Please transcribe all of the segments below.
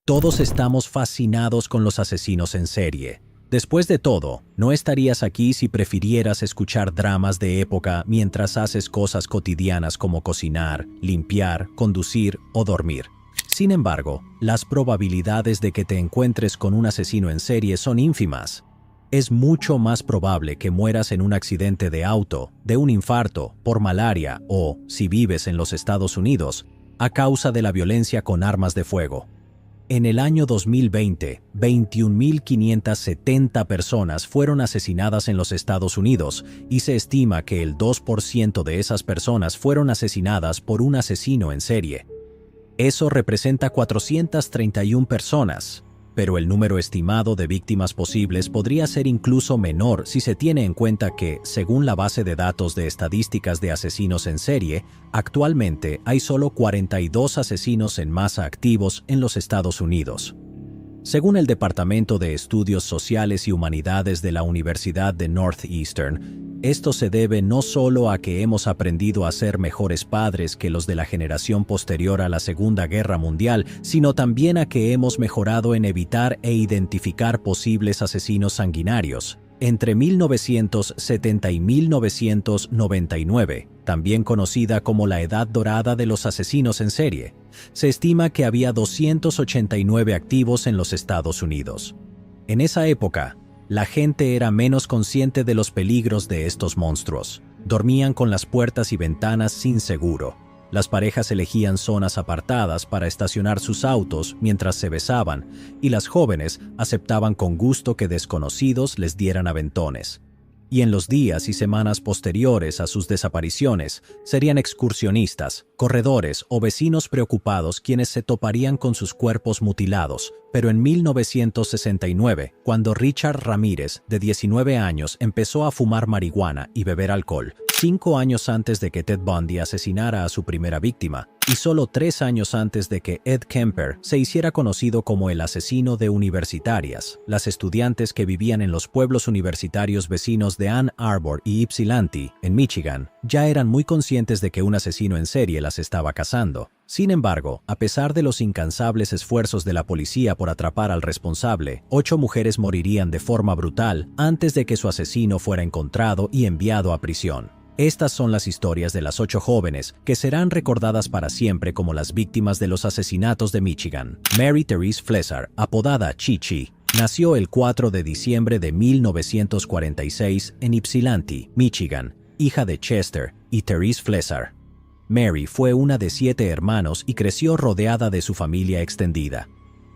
Todos estamos fascinados con los asesinos en serie. Después de todo, no estarías aquí si prefirieras escuchar dramas de época mientras haces cosas cotidianas como cocinar, limpiar, conducir o dormir. Sin embargo, las probabilidades de que te encuentres con un asesino en serie son ínfimas. Es mucho más probable que mueras en un accidente de auto, de un infarto, por malaria o, si vives en los Estados Unidos, a causa de la violencia con armas de fuego. En el año 2020, 21.570 personas fueron asesinadas en los Estados Unidos y se estima que el 2% de esas personas fueron asesinadas por un asesino en serie. Eso representa 431 personas, pero el número estimado de víctimas posibles podría ser incluso menor si se tiene en cuenta que, según la base de datos de estadísticas de asesinos en serie, actualmente hay solo 42 asesinos en masa activos en los Estados Unidos. Según el Departamento de Estudios Sociales y Humanidades de la Universidad de Northeastern, esto se debe no solo a que hemos aprendido a ser mejores padres que los de la generación posterior a la Segunda Guerra Mundial, sino también a que hemos mejorado en evitar e identificar posibles asesinos sanguinarios. Entre 1970 y 1999, también conocida como la Edad Dorada de los asesinos en serie, se estima que había 289 activos en los Estados Unidos. En esa época, la gente era menos consciente de los peligros de estos monstruos. Dormían con las puertas y ventanas sin seguro. Las parejas elegían zonas apartadas para estacionar sus autos mientras se besaban, y las jóvenes aceptaban con gusto que desconocidos les dieran aventones. Y en los días y semanas posteriores a sus desapariciones, serían excursionistas, corredores o vecinos preocupados quienes se toparían con sus cuerpos mutilados. Pero en 1969, cuando Richard Ramírez, de 19 años, empezó a fumar marihuana y beber alcohol, 5 años antes de que Ted Bundy asesinara a su primera víctima, y solo 3 años antes de que Ed Kemper se hiciera conocido como el asesino de universitarias, las estudiantes que vivían en los pueblos universitarios vecinos de Ann Arbor y Ypsilanti, en Michigan, ya eran muy conscientes de que un asesino en serie las estaba cazando. Sin embargo, a pesar de los incansables esfuerzos de la policía por atrapar al responsable, 8 mujeres morirían de forma brutal antes de que su asesino fuera encontrado y enviado a prisión. Estas son las historias de las 8 jóvenes que serán recordadas para siempre como las víctimas de los asesinatos de Michigan. Mary Therese Flesar, apodada Chi-Chi, nació el 4 de diciembre de 1946 en Ypsilanti, Michigan, hija de Chester y Therese Flesar. Mary fue una de 7 hermanos y creció rodeada de su familia extendida.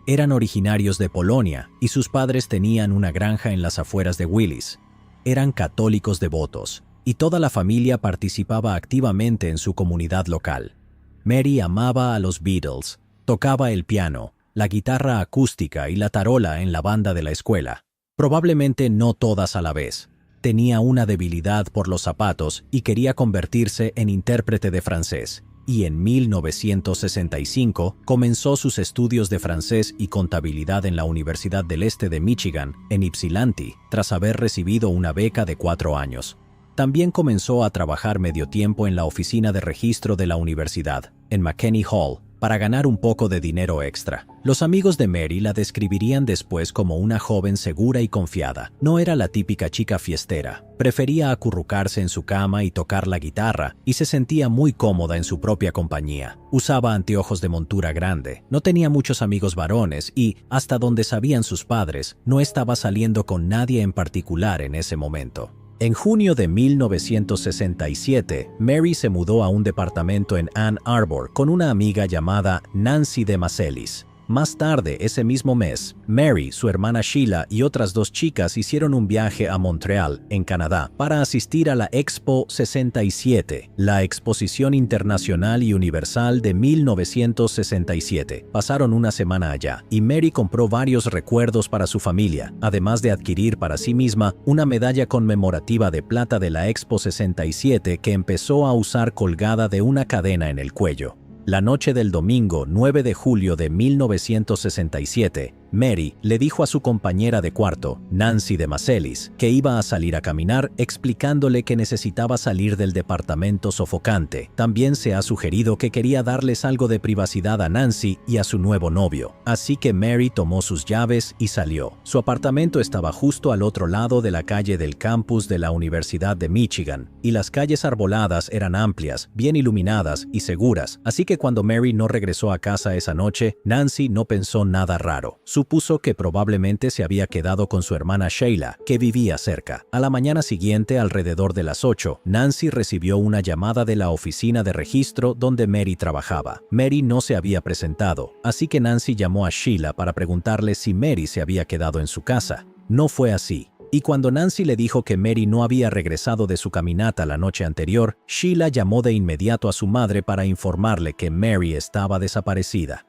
Eran originarios de Polonia y sus padres tenían una granja en las afueras de Willis. Eran católicos devotos y toda la familia participaba activamente en su comunidad local. Mary amaba a los Beatles, tocaba el piano, la guitarra acústica y la tarola en la banda de la escuela. Probablemente no todas a la vez. Tenía una debilidad por los zapatos y quería convertirse en intérprete de francés, y en 1965 comenzó sus estudios de francés y contabilidad en la Universidad del Este de Michigan, en Ypsilanti, tras haber recibido una beca de 4 años. También comenzó a trabajar medio tiempo en la oficina de registro de la universidad, en McKinney Hall, para ganar un poco de dinero extra. Los amigos de Mary la describirían después como una joven segura y confiada. No era la típica chica fiestera. Prefería acurrucarse en su cama y tocar la guitarra, y se sentía muy cómoda en su propia compañía. Usaba anteojos de montura grande, no tenía muchos amigos varones y, hasta donde sabían sus padres, no estaba saliendo con nadie en particular en ese momento. En junio de 1967, Mary se mudó a un departamento en Ann Arbor con una amiga llamada Nancy de Macelis. Más tarde, ese mismo mes, Mary, su hermana Sheila y otras 2 chicas hicieron un viaje a Montreal, en Canadá, para asistir a la Expo 67, la Exposición Internacional y Universal de 1967. Pasaron una semana allá, y Mary compró varios recuerdos para su familia, además de adquirir para sí misma una medalla conmemorativa de plata de la Expo 67 que empezó a usar colgada de una cadena en el cuello. La noche del domingo 9 de julio de 1967, Mary le dijo a su compañera de cuarto, Nancy de Macelis, que iba a salir a caminar, explicándole que necesitaba salir del departamento sofocante. También se ha sugerido que quería darles algo de privacidad a Nancy y a su nuevo novio. Así que Mary tomó sus llaves y salió. Su apartamento estaba justo al otro lado de la calle del campus de la Universidad de Michigan, y las calles arboladas eran amplias, bien iluminadas y seguras. Así que cuando Mary no regresó a casa esa noche, Nancy no pensó nada raro. Supuso que probablemente se había quedado con su hermana Sheila, que vivía cerca. A la mañana siguiente, alrededor de las 8, Nancy recibió una llamada de la oficina de registro donde Mary trabajaba. Mary no se había presentado, así que Nancy llamó a Sheila para preguntarle si Mary se había quedado en su casa. No fue así. Y cuando Nancy le dijo que Mary no había regresado de su caminata la noche anterior, Sheila llamó de inmediato a su madre para informarle que Mary estaba desaparecida.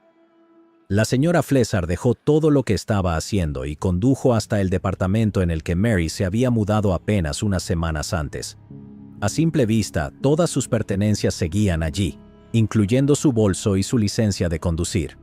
La señora Flesar dejó todo lo que estaba haciendo y condujo hasta el departamento en el que Mary se había mudado apenas unas semanas antes. A simple vista, todas sus pertenencias seguían allí, incluyendo su bolso y su licencia de conducir.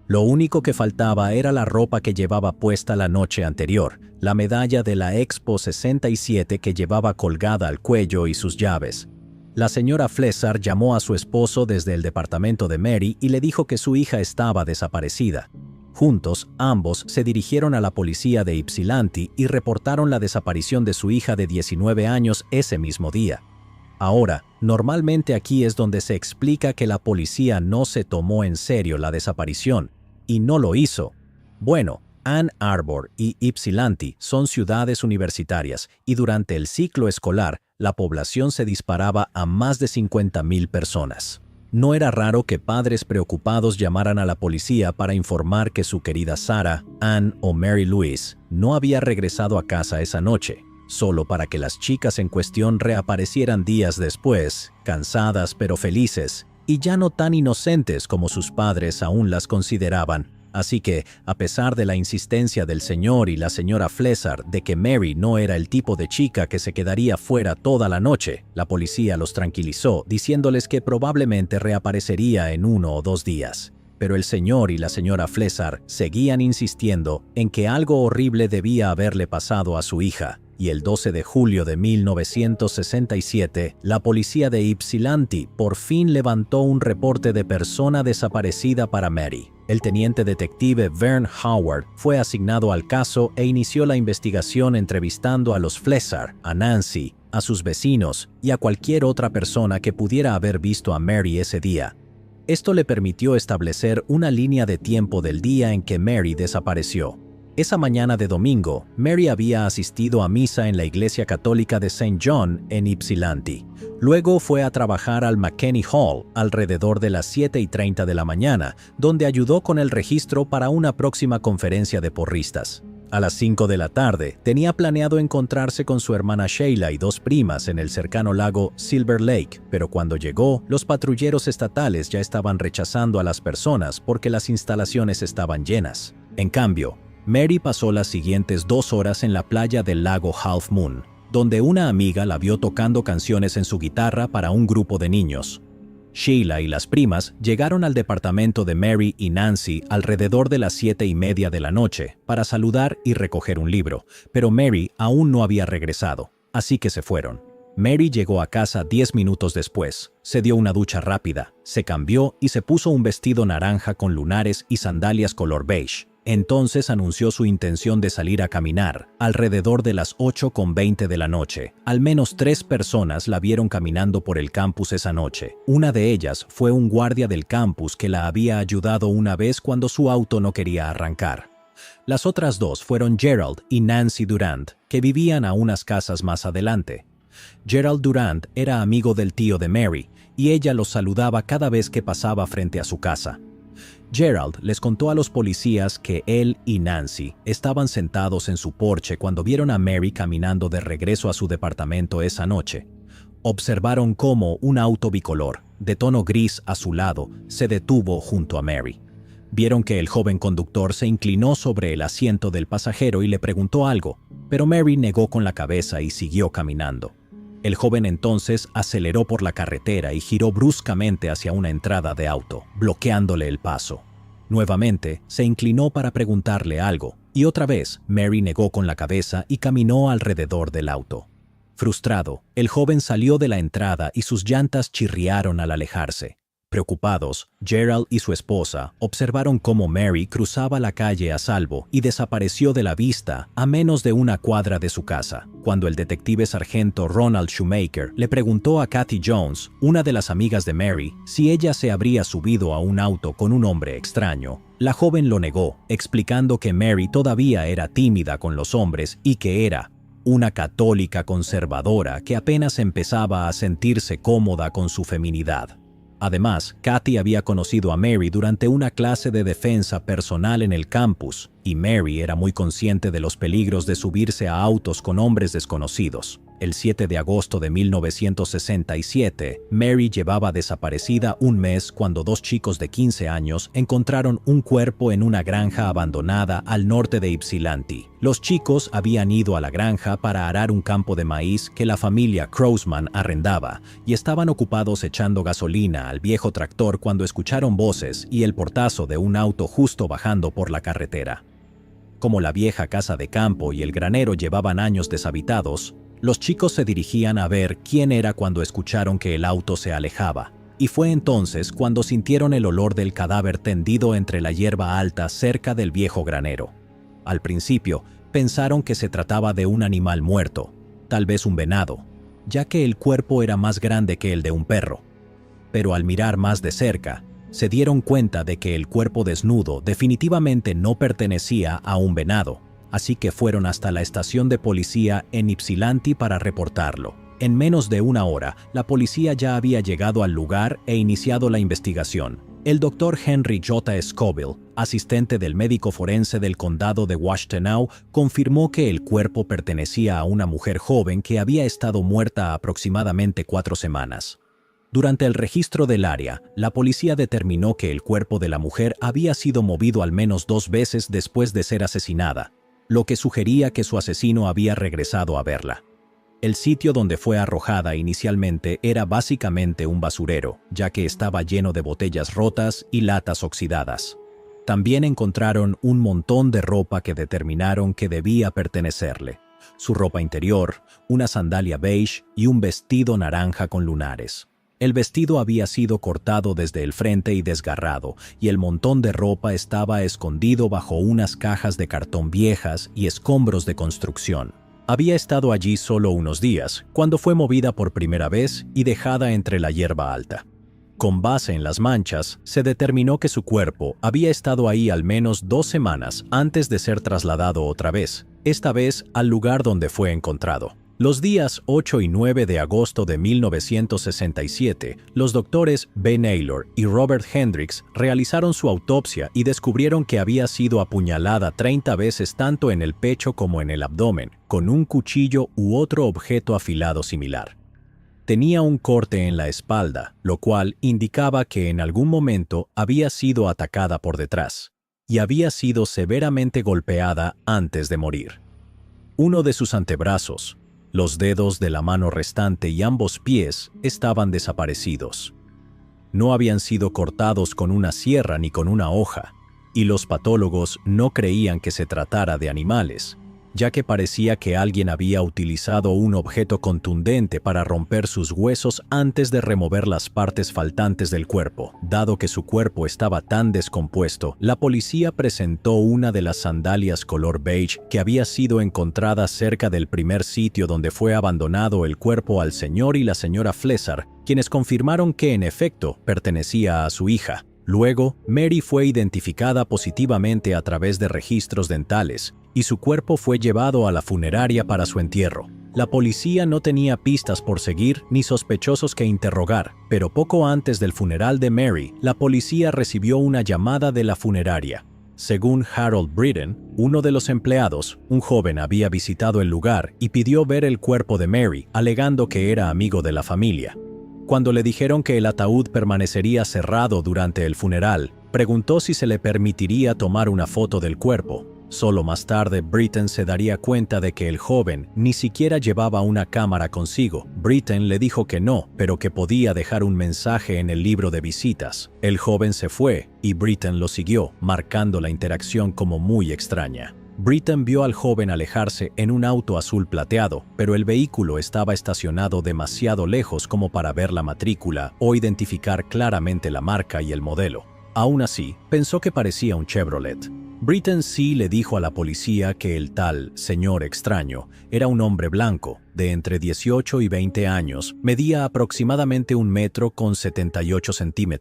Lo único que faltaba era la ropa que llevaba puesta la noche anterior, la medalla de la Expo 67 que llevaba colgada al cuello y sus llaves. La señora Flesar llamó a su esposo desde el departamento de Mary y le dijo que su hija estaba desaparecida. Juntos, ambos se dirigieron a la policía de Ypsilanti y reportaron la desaparición de su hija de 19 años ese mismo día. Ahora, normalmente aquí es donde se explica que la policía no se tomó en serio la desaparición, y no lo hizo. Bueno, Ann Arbor y Ypsilanti son ciudades universitarias, y durante el ciclo escolar, la población se disparaba a más de 50,000 personas. No era raro que padres preocupados llamaran a la policía para informar que su querida Sarah, Ann o Mary Louise no había regresado a casa esa noche, solo para que las chicas en cuestión reaparecieran días después, cansadas pero felices, y ya no tan inocentes como sus padres aún las consideraban. Así que, a pesar de la insistencia del señor y la señora Flesar de que Mary no era el tipo de chica que se quedaría fuera toda la noche, la policía los tranquilizó diciéndoles que probablemente reaparecería en 1 o 2 días. Pero el señor y la señora Flesar seguían insistiendo en que algo horrible debía haberle pasado a su hija, y el 12 de julio de 1967, la policía de Ypsilanti por fin levantó un reporte de persona desaparecida para Mary. El teniente detective Vern Howard fue asignado al caso e inició la investigación entrevistando a los Flesar, a Nancy, a sus vecinos y a cualquier otra persona que pudiera haber visto a Mary ese día. Esto le permitió establecer una línea de tiempo del día en que Mary desapareció. Esa mañana de domingo, Mary había asistido a misa en la iglesia católica de St. John en Ypsilanti. Luego fue a trabajar al McKinney Hall alrededor de las 7:30 de la mañana, donde ayudó con el registro para una próxima conferencia de porristas. A las 5 de la tarde, tenía planeado encontrarse con su hermana Sheila y 2 primas en el cercano lago Silver Lake, pero cuando llegó, los patrulleros estatales ya estaban rechazando a las personas porque las instalaciones estaban llenas. En cambio, Mary pasó las siguientes 2 horas en la playa del lago Half Moon, donde una amiga la vio tocando canciones en su guitarra para un grupo de niños. Sheila y las primas llegaron al departamento de Mary y Nancy alrededor de las 7:30 de la noche para saludar y recoger un libro, pero Mary aún no había regresado, así que se fueron. Mary llegó a casa 10 minutos después, se dio una ducha rápida, se cambió y se puso un vestido naranja con lunares y sandalias color beige. Entonces anunció su intención de salir a caminar alrededor de las 8:20 de la noche. Al menos 3 personas la vieron caminando por el campus esa noche. Una de ellas fue un guardia del campus que la había ayudado una vez cuando su auto no quería arrancar. Las otras 2 fueron Gerald y Nancy Durant, que vivían a unas casas más adelante. Gerald Durant era amigo del tío de Mary, y ella los saludaba cada vez que pasaba frente a su casa. Gerald les contó a los policías que él y Nancy estaban sentados en su porche cuando vieron a Mary caminando de regreso a su departamento esa noche. Observaron cómo un auto bicolor, de tono gris azulado, se detuvo junto a Mary. Vieron que el joven conductor se inclinó sobre el asiento del pasajero y le preguntó algo, pero Mary negó con la cabeza y siguió caminando. El joven entonces aceleró por la carretera y giró bruscamente hacia una entrada de auto, bloqueándole el paso. Nuevamente, se inclinó para preguntarle algo, y otra vez, Mary negó con la cabeza y caminó alrededor del auto. Frustrado, el joven salió de la entrada y sus llantas chirriaron al alejarse. Preocupados, Gerald y su esposa observaron cómo Mary cruzaba la calle a salvo y desapareció de la vista a menos de una cuadra de su casa, cuando el detective sargento Ronald Shoemaker le preguntó a Kathy Jones, una de las amigas de Mary, si ella se habría subido a un auto con un hombre extraño. La joven lo negó, explicando que Mary todavía era tímida con los hombres y que era una católica conservadora que apenas empezaba a sentirse cómoda con su feminidad. Además, Kathy había conocido a Mary durante una clase de defensa personal en el campus, y Mary era muy consciente de los peligros de subirse a autos con hombres desconocidos. El 7 de agosto de 1967, Mary llevaba desaparecida un mes cuando dos chicos de 15 años encontraron un cuerpo en una granja abandonada al norte de Ypsilanti. Los chicos habían ido a la granja para arar un campo de maíz que la familia Crousman arrendaba y estaban ocupados echando gasolina al viejo tractor cuando escucharon voces y el portazo de un auto justo bajando por la carretera. Como la vieja casa de campo y el granero llevaban años deshabitados, los chicos se dirigían a ver quién era cuando escucharon que el auto se alejaba, y fue entonces cuando sintieron el olor del cadáver tendido entre la hierba alta cerca del viejo granero. Al principio, pensaron que se trataba de un animal muerto, tal vez un venado, ya que el cuerpo era más grande que el de un perro. Pero al mirar más de cerca, se dieron cuenta de que el cuerpo desnudo definitivamente no pertenecía a un venado, así que fueron hasta la estación de policía en Ypsilanti para reportarlo. En menos de una hora, la policía ya había llegado al lugar e iniciado la investigación. El doctor Henry J. Scoville, asistente del médico forense del condado de Washtenaw, confirmó que el cuerpo pertenecía a una mujer joven que había estado muerta aproximadamente 4 semanas. Durante el registro del área, la policía determinó que el cuerpo de la mujer había sido movido al menos 2 veces después de ser asesinada, lo que sugería que su asesino había regresado a verla. El sitio donde fue arrojada inicialmente era básicamente un basurero, ya que estaba lleno de botellas rotas y latas oxidadas. También encontraron un montón de ropa que determinaron que debía pertenecerle. Su ropa interior, una sandalia beige y un vestido naranja con lunares. El vestido había sido cortado desde el frente y desgarrado, y el montón de ropa estaba escondido bajo unas cajas de cartón viejas y escombros de construcción. Había estado allí solo unos días, cuando fue movida por primera vez y dejada entre la hierba alta. Con base en las manchas, se determinó que su cuerpo había estado ahí al menos 2 semanas antes de ser trasladado otra vez, esta vez al lugar donde fue encontrado. Los días 8 y 9 de agosto de 1967, los doctores Ben Naylor y Robert Hendricks realizaron su autopsia y descubrieron que había sido apuñalada 30 veces tanto en el pecho como en el abdomen, con un cuchillo u otro objeto afilado similar. Tenía un corte en la espalda, lo cual indicaba que en algún momento había sido atacada por detrás, y había sido severamente golpeada antes de morir. Uno de sus antebrazos, los dedos de la mano restante y ambos pies estaban desaparecidos. No habían sido cortados con una sierra ni con una hoja, y los patólogos no creían que se tratara de animales, ya que parecía que alguien había utilizado un objeto contundente para romper sus huesos antes de remover las partes faltantes del cuerpo. Dado que su cuerpo estaba tan descompuesto, la policía presentó una de las sandalias color beige que había sido encontrada cerca del primer sitio donde fue abandonado el cuerpo al señor y la señora Flesar, quienes confirmaron que en efecto pertenecía a su hija. Luego, Mary fue identificada positivamente a través de registros dentales, y su cuerpo fue llevado a la funeraria para su entierro. La policía no tenía pistas por seguir ni sospechosos que interrogar, pero poco antes del funeral de Mary, la policía recibió una llamada de la funeraria. Según Harold Britton, uno de los empleados, un joven había visitado el lugar y pidió ver el cuerpo de Mary, alegando que era amigo de la familia. Cuando le dijeron que el ataúd permanecería cerrado durante el funeral, preguntó si se le permitiría tomar una foto del cuerpo. Solo más tarde, Britton se daría cuenta de que el joven ni siquiera llevaba una cámara consigo. Britton le dijo que no, pero que podía dejar un mensaje en el libro de visitas. El joven se fue y Britton lo siguió, marcando la interacción como muy extraña. Britton vio al joven alejarse en un auto azul plateado, pero el vehículo estaba estacionado demasiado lejos como para ver la matrícula o identificar claramente la marca y el modelo. Aún así, pensó que parecía un Chevrolet. Britton sí le dijo a la policía que el tal señor extraño era un hombre blanco, de entre 18 y 20 años, medía aproximadamente 1,78 m,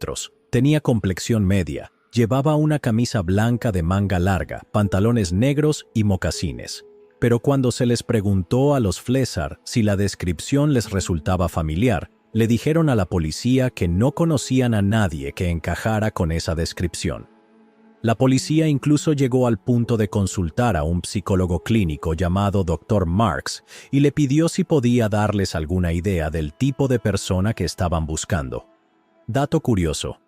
tenía complexión media, llevaba una camisa blanca de manga larga, pantalones negros y mocasines. Pero cuando se les preguntó a los Flesar si la descripción les resultaba familiar, le dijeron a la policía que no conocían a nadie que encajara con esa descripción. La policía incluso llegó al punto de consultar a un psicólogo clínico llamado Dr. Marks y le pidió si podía darles alguna idea del tipo de persona que estaban buscando. Dato curioso.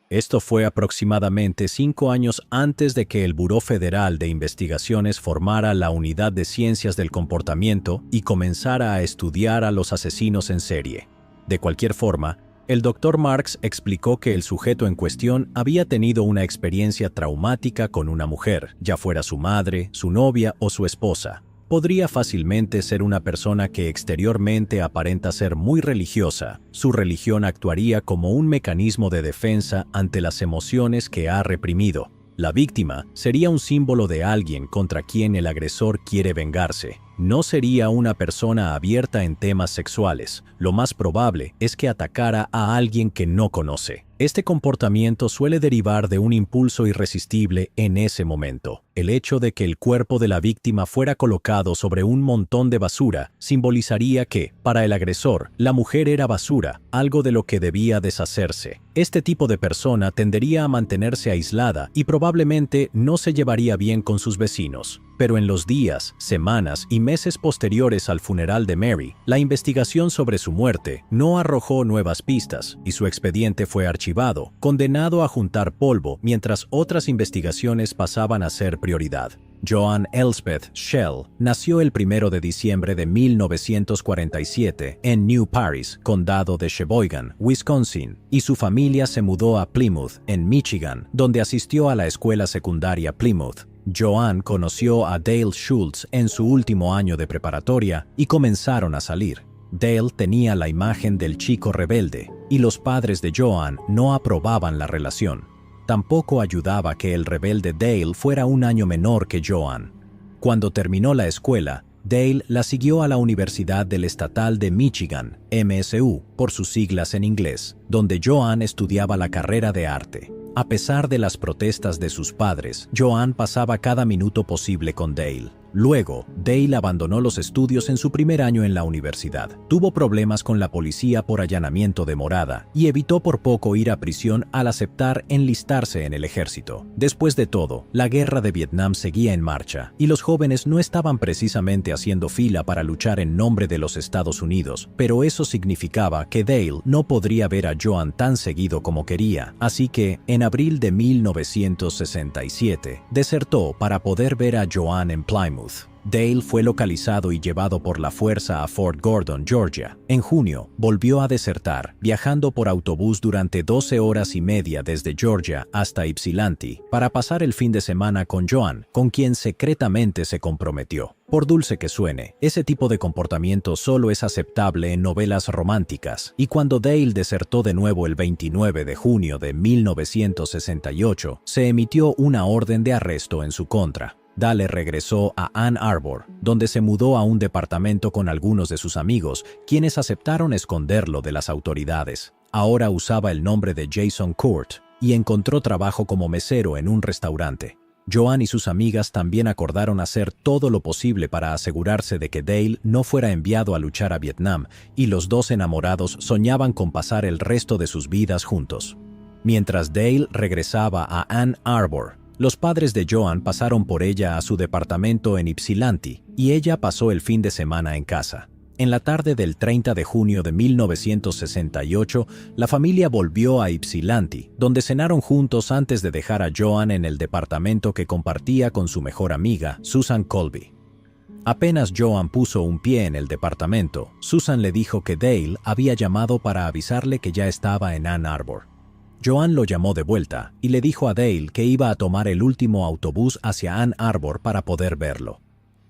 Esto fue aproximadamente 5 años antes de que el Buró Federal de Investigaciones formara la Unidad de Ciencias del Comportamiento y comenzara a estudiar a los asesinos en serie. De cualquier forma, el Dr. Marks explicó que el sujeto en cuestión había tenido una experiencia traumática con una mujer, ya fuera su madre, su novia o su esposa. Podría fácilmente ser una persona que exteriormente aparenta ser muy religiosa. Su religión actuaría como un mecanismo de defensa ante las emociones que ha reprimido. La víctima sería un símbolo de alguien contra quien el agresor quiere vengarse. No sería una persona abierta en temas sexuales. Lo más probable es que atacara a alguien que no conoce. Este comportamiento suele derivar de un impulso irresistible en ese momento. El hecho de que el cuerpo de la víctima fuera colocado sobre un montón de basura simbolizaría que, para el agresor, la mujer era basura, algo de lo que debía deshacerse. Este tipo de persona tendería a mantenerse aislada y probablemente no se llevaría bien con sus vecinos. Pero en los días, semanas y meses posteriores al funeral de Mary, la investigación sobre su muerte no arrojó nuevas pistas y su expediente fue archivado, condenado a juntar polvo mientras otras investigaciones pasaban a ser prioridad. Joan Elspeth Schell nació el 1 de diciembre de 1947 en New Paris, condado de Sheboygan, Wisconsin, y su familia se mudó a Plymouth, en Michigan, donde asistió a la escuela secundaria Plymouth. Joan conoció a Dale Schultz en su último año de preparatoria y comenzaron a salir. Dale tenía la imagen del chico rebelde, y los padres de Joan no aprobaban la relación. Tampoco ayudaba que el rebelde Dale fuera un año menor que Joan. Cuando terminó la escuela, Dale la siguió a la Universidad del Estatal de Michigan, MSU, por sus siglas en inglés, donde Joan estudiaba la carrera de arte. A pesar de las protestas de sus padres, Joan pasaba cada minuto posible con Dale. Luego, Dale abandonó los estudios en su primer año en la universidad. Tuvo problemas con la policía por allanamiento de morada y evitó por poco ir a prisión al aceptar enlistarse en el ejército. Después de todo, la guerra de Vietnam seguía en marcha y los jóvenes no estaban precisamente haciendo fila para luchar en nombre de los Estados Unidos, pero eso significaba que Dale no podría ver a Joan tan seguido como quería, así que, en abril de 1967, desertó para poder ver a Joan en Plymouth. Dale fue localizado y llevado por la fuerza a Fort Gordon, Georgia. En junio, volvió a desertar, viajando por autobús durante 12 horas y media desde Georgia hasta Ypsilanti, para pasar el fin de semana con Joan, con quien secretamente se comprometió. Por dulce que suene, ese tipo de comportamiento solo es aceptable en novelas románticas, y cuando Dale desertó de nuevo el 29 de junio de 1968, se emitió una orden de arresto en su contra. Dale regresó a Ann Arbor, donde se mudó a un departamento con algunos de sus amigos, quienes aceptaron esconderlo de las autoridades. Ahora usaba el nombre de Jason Court y encontró trabajo como mesero en un restaurante. Joan y sus amigas también acordaron hacer todo lo posible para asegurarse de que Dale no fuera enviado a luchar a Vietnam, y los dos enamorados soñaban con pasar el resto de sus vidas juntos. Mientras Dale regresaba a Ann Arbor, los padres de Joan pasaron por ella a su departamento en Ypsilanti y ella pasó el fin de semana en casa. En la tarde del 30 de junio de 1968, la familia volvió a Ypsilanti, donde cenaron juntos antes de dejar a Joan en el departamento que compartía con su mejor amiga, Susan Colby. Apenas Joan puso un pie en el departamento, Susan le dijo que Dale había llamado para avisarle que ya estaba en Ann Arbor. Joan lo llamó de vuelta y le dijo a Dale que iba a tomar el último autobús hacia Ann Arbor para poder verlo.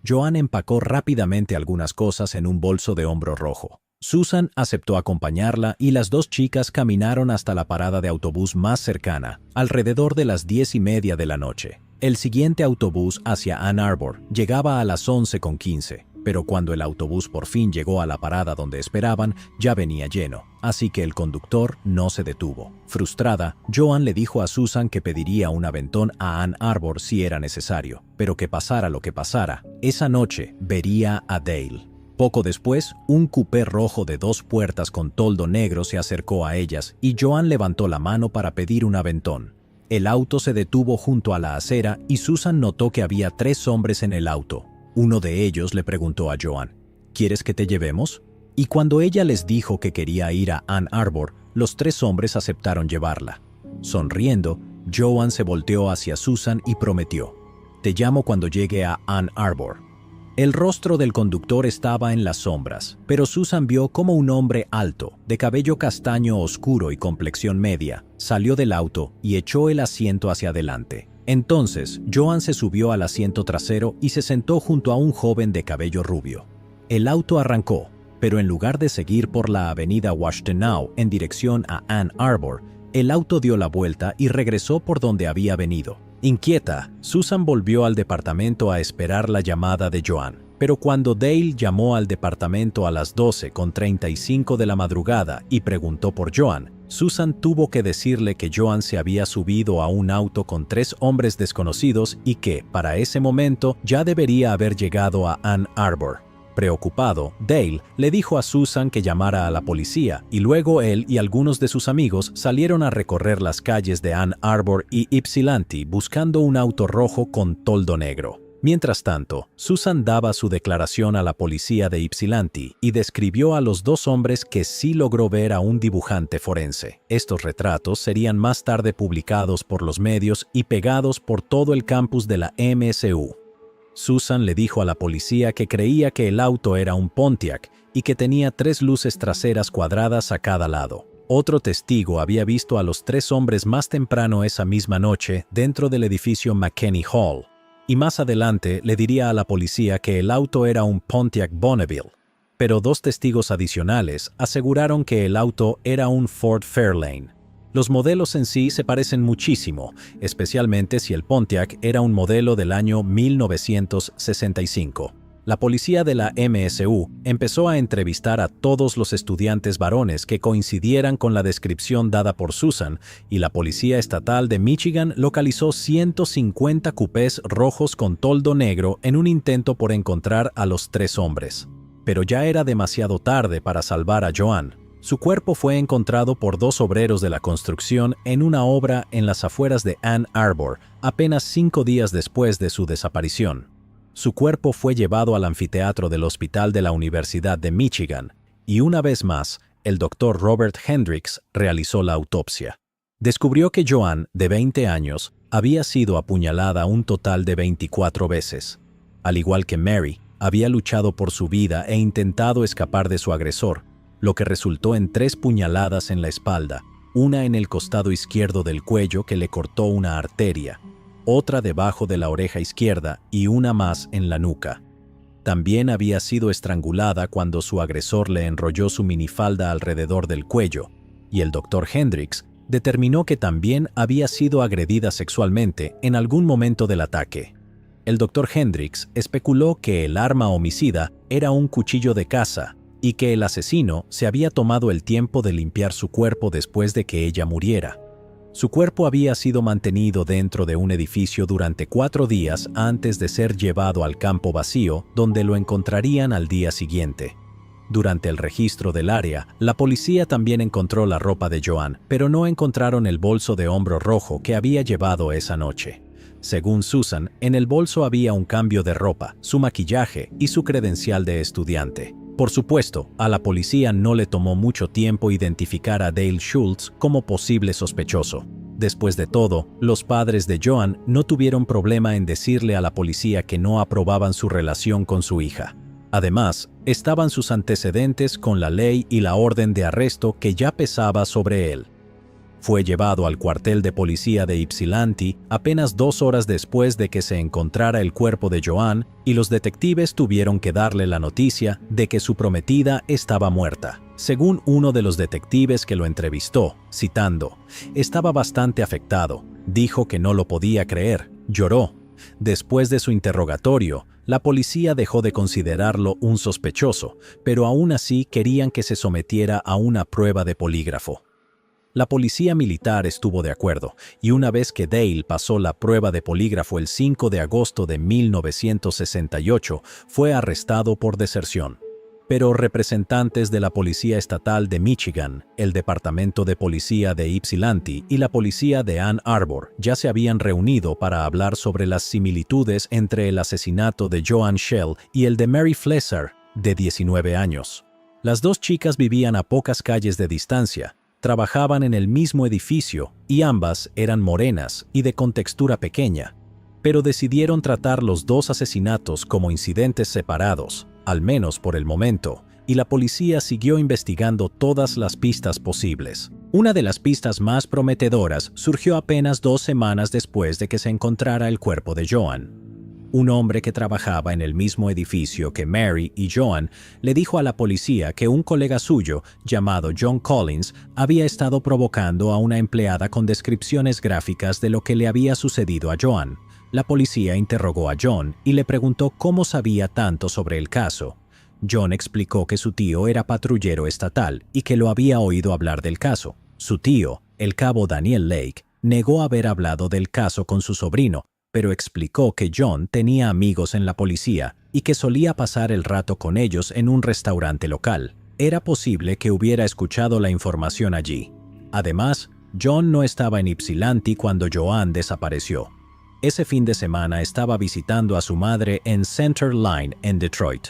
Joan empacó rápidamente algunas cosas en un bolso de hombro rojo. Susan aceptó acompañarla y las dos chicas caminaron hasta la parada de autobús más cercana, alrededor de las 10:30 de la noche. El siguiente autobús hacia Ann Arbor llegaba a las 11:15, pero cuando el autobús por fin llegó a la parada donde esperaban, ya venía lleno, así que el conductor no se detuvo. Frustrada, Joan le dijo a Susan que pediría un aventón a Ann Arbor si era necesario, pero que pasara lo que pasara, esa noche vería a Dale. Poco después, un coupé rojo de 2 puertas con toldo negro se acercó a ellas y Joan levantó la mano para pedir un aventón. El auto se detuvo junto a la acera y Susan notó que había 3 hombres en el auto. Uno de ellos le preguntó a Joan, ¿quieres que te llevemos? Y cuando ella les dijo que quería ir a Ann Arbor, los 3 hombres aceptaron llevarla. Sonriendo, Joan se volteó hacia Susan y prometió, «Te llamo cuando llegue a Ann Arbor». El rostro del conductor estaba en las sombras, pero Susan vio cómo un hombre alto, de cabello castaño oscuro y complexión media, salió del auto y echó el asiento hacia adelante. Entonces, Joan se subió al asiento trasero y se sentó junto a un joven de cabello rubio. El auto arrancó, pero en lugar de seguir por la avenida Washtenaw en dirección a Ann Arbor, el auto dio la vuelta y regresó por donde había venido. Inquieta, Susan volvió al departamento a esperar la llamada de Joan, pero cuando Dale llamó al departamento a las 12:35 de la madrugada y preguntó por Joan, Susan tuvo que decirle que Joan se había subido a un auto con 3 hombres desconocidos y que, para ese momento, ya debería haber llegado a Ann Arbor. Preocupado, Dale le dijo a Susan que llamara a la policía y luego él y algunos de sus amigos salieron a recorrer las calles de Ann Arbor y Ypsilanti buscando un auto rojo con toldo negro. Mientras tanto, Susan daba su declaración a la policía de Ypsilanti y describió a los 2 hombres que sí logró ver a un dibujante forense. Estos retratos serían más tarde publicados por los medios y pegados por todo el campus de la MSU. Susan le dijo a la policía que creía que el auto era un Pontiac y que tenía 3 luces traseras cuadradas a cada lado. Otro testigo había visto a los 3 hombres más temprano esa misma noche dentro del edificio McKinney Hall, y más adelante le diría a la policía que el auto era un Pontiac Bonneville. Pero 2 testigos adicionales aseguraron que el auto era un Ford Fairlane. Los modelos en sí se parecen muchísimo, especialmente si el Pontiac era un modelo del año 1965. La policía de la MSU empezó a entrevistar a todos los estudiantes varones que coincidieran con la descripción dada por Susan, y la Policía Estatal de Michigan localizó 150 cupés rojos con toldo negro en un intento por encontrar a los 3 hombres. Pero ya era demasiado tarde para salvar a Joan. Su cuerpo fue encontrado por 2 obreros de la construcción en una obra en las afueras de Ann Arbor, apenas 5 días después de su desaparición. Su cuerpo fue llevado al anfiteatro del Hospital de la Universidad de Michigan, y una vez más, el doctor Robert Hendricks realizó la autopsia. Descubrió que Joan, de 20 años, había sido apuñalada un total de 24 veces. Al igual que Mary, había luchado por su vida e intentado escapar de su agresor, lo que resultó en 3 puñaladas en la espalda, una en el costado izquierdo del cuello que le cortó una arteria, otra debajo de la oreja izquierda y una más en la nuca. También había sido estrangulada cuando su agresor le enrolló su minifalda alrededor del cuello, y el Dr. Hendricks determinó que también había sido agredida sexualmente en algún momento del ataque. El Dr. Hendricks especuló que el arma homicida era un cuchillo de caza, y que el asesino se había tomado el tiempo de limpiar su cuerpo después de que ella muriera. Su cuerpo había sido mantenido dentro de un edificio durante 4 días antes de ser llevado al campo vacío, donde lo encontrarían al día siguiente. Durante el registro del área, la policía también encontró la ropa de Joan, pero no encontraron el bolso de hombro rojo que había llevado esa noche. Según Susan, en el bolso había un cambio de ropa, su maquillaje y su credencial de estudiante. Por supuesto, a la policía no le tomó mucho tiempo identificar a Dale Schultz como posible sospechoso. Después de todo, los padres de Joan no tuvieron problema en decirle a la policía que no aprobaban su relación con su hija. Además, estaban sus antecedentes con la ley y la orden de arresto que ya pesaba sobre él. Fue llevado al cuartel de policía de Ypsilanti apenas 2 horas después de que se encontrara el cuerpo de Joan, y los detectives tuvieron que darle la noticia de que su prometida estaba muerta. Según uno de los detectives que lo entrevistó, citando, estaba bastante afectado, dijo que no lo podía creer, lloró. Después de su interrogatorio, la policía dejó de considerarlo un sospechoso, pero aún así querían que se sometiera a una prueba de polígrafo. La policía militar estuvo de acuerdo, y una vez que Dale pasó la prueba de polígrafo el 5 de agosto de 1968, fue arrestado por deserción. Pero representantes de la Policía Estatal de Michigan, el Departamento de Policía de Ypsilanti y la Policía de Ann Arbor ya se habían reunido para hablar sobre las similitudes entre el asesinato de Joan Schell y el de Mary Flesser, de 19 años. Las dos chicas vivían a pocas calles de distancia, trabajaban en el mismo edificio y ambas eran morenas y de contextura pequeña, pero decidieron tratar los dos asesinatos como incidentes separados, al menos por el momento, y la policía siguió investigando todas las pistas posibles. Una de las pistas más prometedoras surgió apenas 2 semanas después de que se encontrara el cuerpo de Joan. Un hombre que trabajaba en el mismo edificio que Mary y Joan le dijo a la policía que un colega suyo, llamado John Collins, había estado provocando a una empleada con descripciones gráficas de lo que le había sucedido a Joan. La policía interrogó a John y le preguntó cómo sabía tanto sobre el caso. John explicó que su tío era patrullero estatal y que lo había oído hablar del caso. Su tío, el cabo Daniel Lake, negó haber hablado del caso con su sobrino, pero explicó que John tenía amigos en la policía y que solía pasar el rato con ellos en un restaurante local. Era posible que hubiera escuchado la información allí. Además, John no estaba en Ypsilanti cuando Joan desapareció. Ese fin de semana estaba visitando a su madre en Center Line, en Detroit.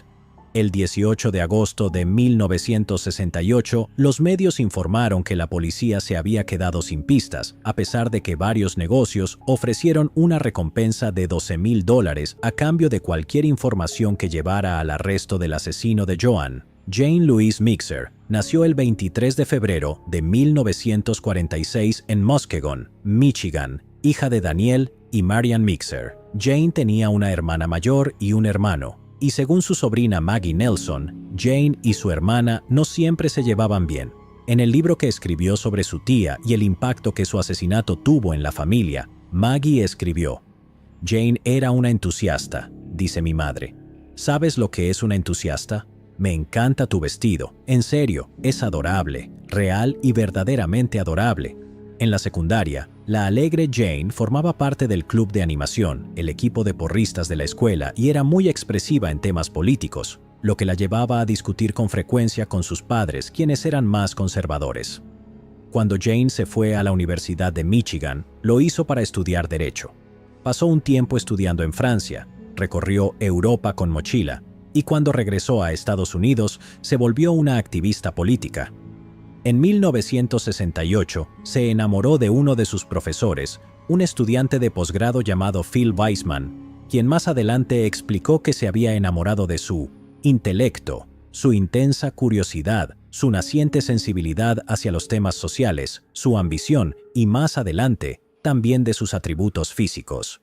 El 18 de agosto de 1968, los medios informaron que la policía se había quedado sin pistas, a pesar de que varios negocios ofrecieron una recompensa de $12,000 a cambio de cualquier información que llevara al arresto del asesino de Joan. Jane Louise Mixer nació el 23 de febrero de 1946 en Muskegon, Michigan, hija de Daniel y Marian Mixer. Jane tenía una hermana mayor y un hermano, y según su sobrina Maggie Nelson, Jane y su hermana no siempre se llevaban bien. En el libro que escribió sobre su tía y el impacto que su asesinato tuvo en la familia, Maggie escribió: Jane era una entusiasta, dice mi madre. ¿Sabes lo que es una entusiasta? Me encanta tu vestido, en serio, es adorable, real y verdaderamente adorable. En la secundaria, la alegre Jane formaba parte del club de animación, el equipo de porristas de la escuela, y era muy expresiva en temas políticos, lo que la llevaba a discutir con frecuencia con sus padres, quienes eran más conservadores. Cuando Jane se fue a la Universidad de Michigan, lo hizo para estudiar Derecho. Pasó un tiempo estudiando en Francia, recorrió Europa con mochila, y cuando regresó a Estados Unidos, se volvió una activista política. En 1968, se enamoró de uno de sus profesores, un estudiante de posgrado llamado Phil Weisman, quien más adelante explicó que se había enamorado de su intelecto, su intensa curiosidad, su naciente sensibilidad hacia los temas sociales, su ambición y, más adelante, también de sus atributos físicos.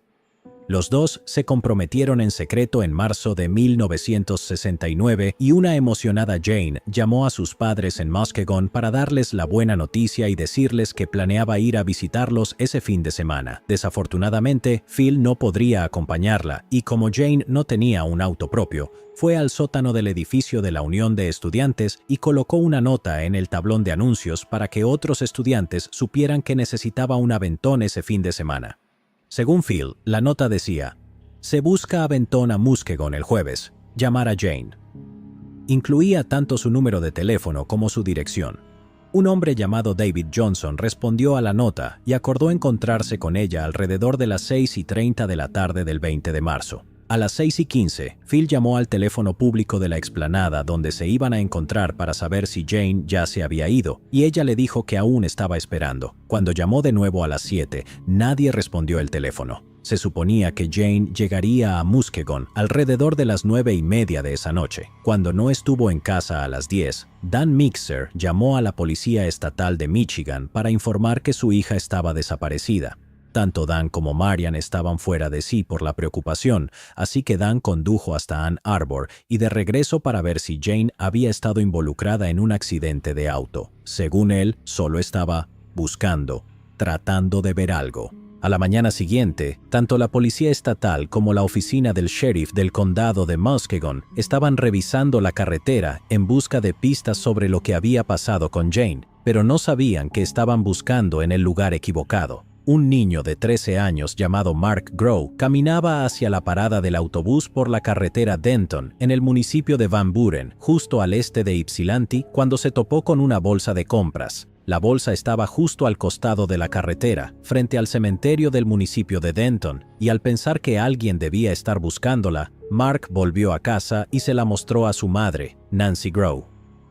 Los dos se comprometieron en secreto en marzo de 1969 y una emocionada Jane llamó a sus padres en Muskegon para darles la buena noticia y decirles que planeaba ir a visitarlos ese fin de semana. Desafortunadamente, Phil no podría acompañarla y como Jane no tenía un auto propio, fue al sótano del edificio de la Unión de Estudiantes y colocó una nota en el tablón de anuncios para que otros estudiantes supieran que necesitaba un aventón ese fin de semana. Según Phil, la nota decía: se busca aventón a Muskegon el jueves, llamar a Jane. Incluía tanto su número de teléfono como su dirección. Un hombre llamado David Johnson respondió a la nota y acordó encontrarse con ella alrededor de las 6:30 de la tarde del 20 de marzo. A las 6:15, Phil llamó al teléfono público de la explanada donde se iban a encontrar para saber si Jane ya se había ido, y ella le dijo que aún estaba esperando. Cuando llamó de nuevo a las 7, nadie respondió el teléfono. Se suponía que Jane llegaría a Muskegon alrededor de las 9:30 de esa noche. Cuando no estuvo en casa a las 10, Dan Mixer llamó a la policía estatal de Michigan para informar que su hija estaba desaparecida. Tanto Dan como Marian estaban fuera de sí por la preocupación, así que Dan condujo hasta Ann Arbor y de regreso para ver si Jane había estado involucrada en un accidente de auto. Según él, solo estaba buscando, tratando de ver algo. A la mañana siguiente, tanto la policía estatal como la oficina del sheriff del condado de Muskegon estaban revisando la carretera en busca de pistas sobre lo que había pasado con Jane, pero no sabían que estaban buscando en el lugar equivocado. Un niño de 13 años llamado Mark Grow caminaba hacia la parada del autobús por la carretera Denton, en el municipio de Van Buren, justo al este de Ypsilanti, cuando se topó con una bolsa de compras. La bolsa estaba justo al costado de la carretera, frente al cementerio del municipio de Denton, y al pensar que alguien debía estar buscándola, Mark volvió a casa y se la mostró a su madre, Nancy Grow.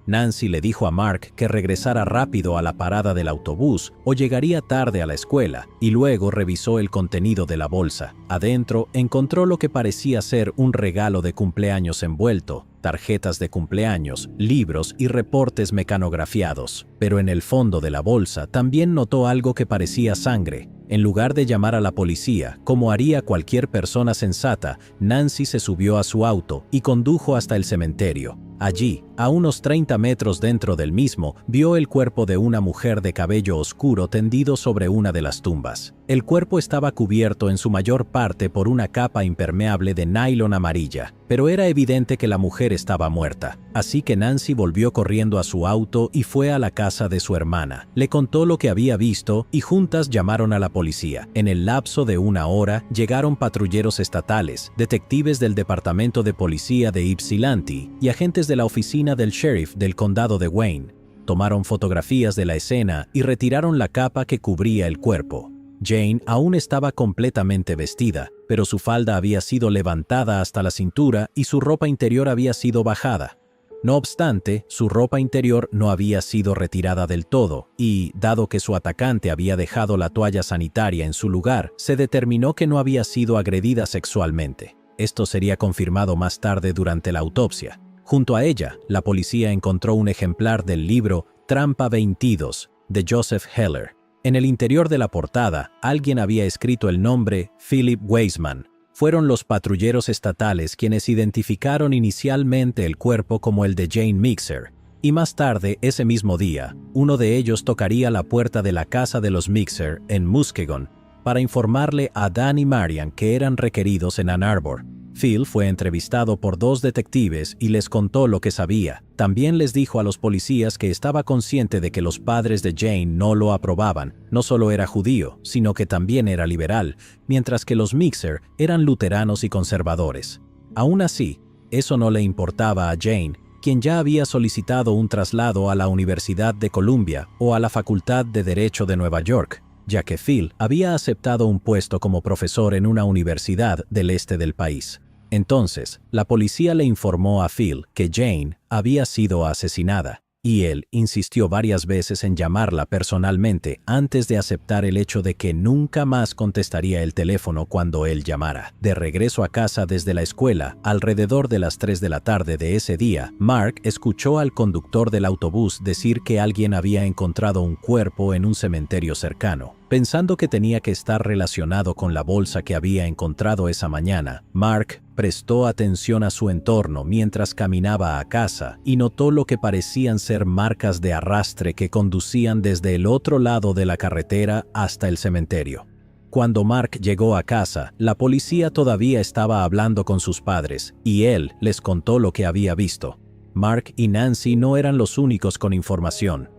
Nancy le dijo a Mark que regresara rápido a la parada del autobús o llegaría tarde a la escuela, y luego revisó el contenido de la bolsa. Adentro encontró lo que parecía ser un regalo de cumpleaños envuelto, tarjetas de cumpleaños, libros y reportes mecanografiados. Pero en el fondo de la bolsa también notó algo que parecía sangre. En lugar de llamar a la policía, como haría cualquier persona sensata, Nancy se subió a su auto y condujo hasta el cementerio. Allí, a unos 30 metros dentro del mismo, vio el cuerpo de una mujer de cabello oscuro tendido sobre una de las tumbas. El cuerpo estaba cubierto en su mayor parte por una capa impermeable de nylon amarilla, pero era evidente que la mujer estaba muerta. Así que Nancy volvió corriendo a su auto y fue a la casa de su hermana. Le contó lo que había visto y juntas llamaron a la policía. En el lapso de una hora, llegaron patrulleros estatales, detectives del Departamento de Policía de Ypsilanti y agentes de la oficina del sheriff del condado de Wayne. Tomaron fotografías de la escena y retiraron la capa que cubría el cuerpo. Jane aún estaba completamente vestida, pero su falda había sido levantada hasta la cintura y su ropa interior había sido bajada. No obstante, su ropa interior no había sido retirada del todo y, dado que su atacante había dejado la toalla sanitaria en su lugar, se determinó que no había sido agredida sexualmente. Esto sería confirmado más tarde durante la autopsia. Junto a ella, la policía encontró un ejemplar del libro Trampa 22 de Joseph Heller. En el interior de la portada, alguien había escrito el nombre Philip Weisman. Fueron los patrulleros estatales quienes identificaron inicialmente el cuerpo como el de Jane Mixer, y más tarde, ese mismo día, uno de ellos tocaría la puerta de la casa de los Mixer en Muskegon para informarle a Dan y Marian que eran requeridos en Ann Arbor. Phil fue entrevistado por 2 detectives y les contó lo que sabía. También les dijo a los policías que estaba consciente de que los padres de Jane no lo aprobaban. No solo era judío, sino que también era liberal, mientras que los Mixer eran luteranos y conservadores. Aún así, eso no le importaba a Jane, quien ya había solicitado un traslado a la Universidad de Columbia o a la Facultad de Derecho de Nueva York, ya que Phil había aceptado un puesto como profesor en una universidad del este del país. Entonces, la policía le informó a Phil que Jane había sido asesinada, y él insistió varias veces en llamarla personalmente antes de aceptar el hecho de que nunca más contestaría el teléfono cuando él llamara. De regreso a casa desde la escuela, alrededor de las 3 de la tarde de ese día, Mark escuchó al conductor del autobús decir que alguien había encontrado un cuerpo en un cementerio cercano. Pensando que tenía que estar relacionado con la bolsa que había encontrado esa mañana, Mark prestó atención a su entorno mientras caminaba a casa y notó lo que parecían ser marcas de arrastre que conducían desde el otro lado de la carretera hasta el cementerio. Cuando Mark llegó a casa, la policía todavía estaba hablando con sus padres y él les contó lo que había visto. Mark y Nancy no eran los únicos con información.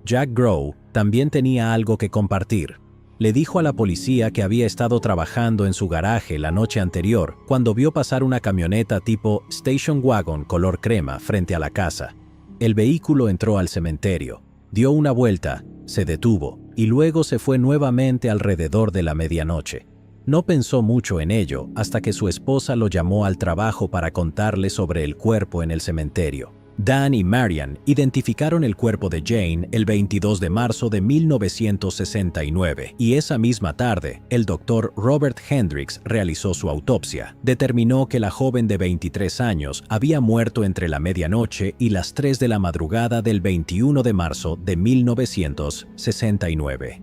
Jack Grow también tenía algo que compartir. Le dijo a la policía que había estado trabajando en su garaje la noche anterior cuando vio pasar una camioneta tipo Station Wagon color crema frente a la casa. El vehículo entró al cementerio, dio una vuelta, se detuvo y luego se fue nuevamente alrededor de la medianoche. No pensó mucho en ello hasta que su esposa lo llamó al trabajo para contarle sobre el cuerpo en el cementerio. Dan y Marian identificaron el cuerpo de Jane el 22 de marzo de 1969 y esa misma tarde, el doctor Robert Hendricks realizó su autopsia. Determinó que la joven de 23 años había muerto entre la medianoche y las 3 de la madrugada del 21 de marzo de 1969.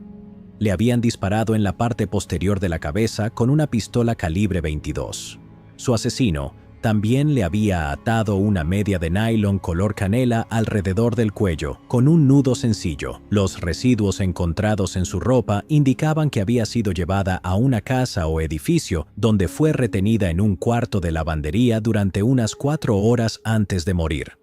Le habían disparado en la parte posterior de la cabeza con una pistola calibre 22. Su asesino también le había atado una media de nylon color canela alrededor del cuello, con un nudo sencillo. Los residuos encontrados en su ropa indicaban que había sido llevada a una casa o edificio donde fue retenida en un cuarto de lavandería durante unas 4 horas antes de morir.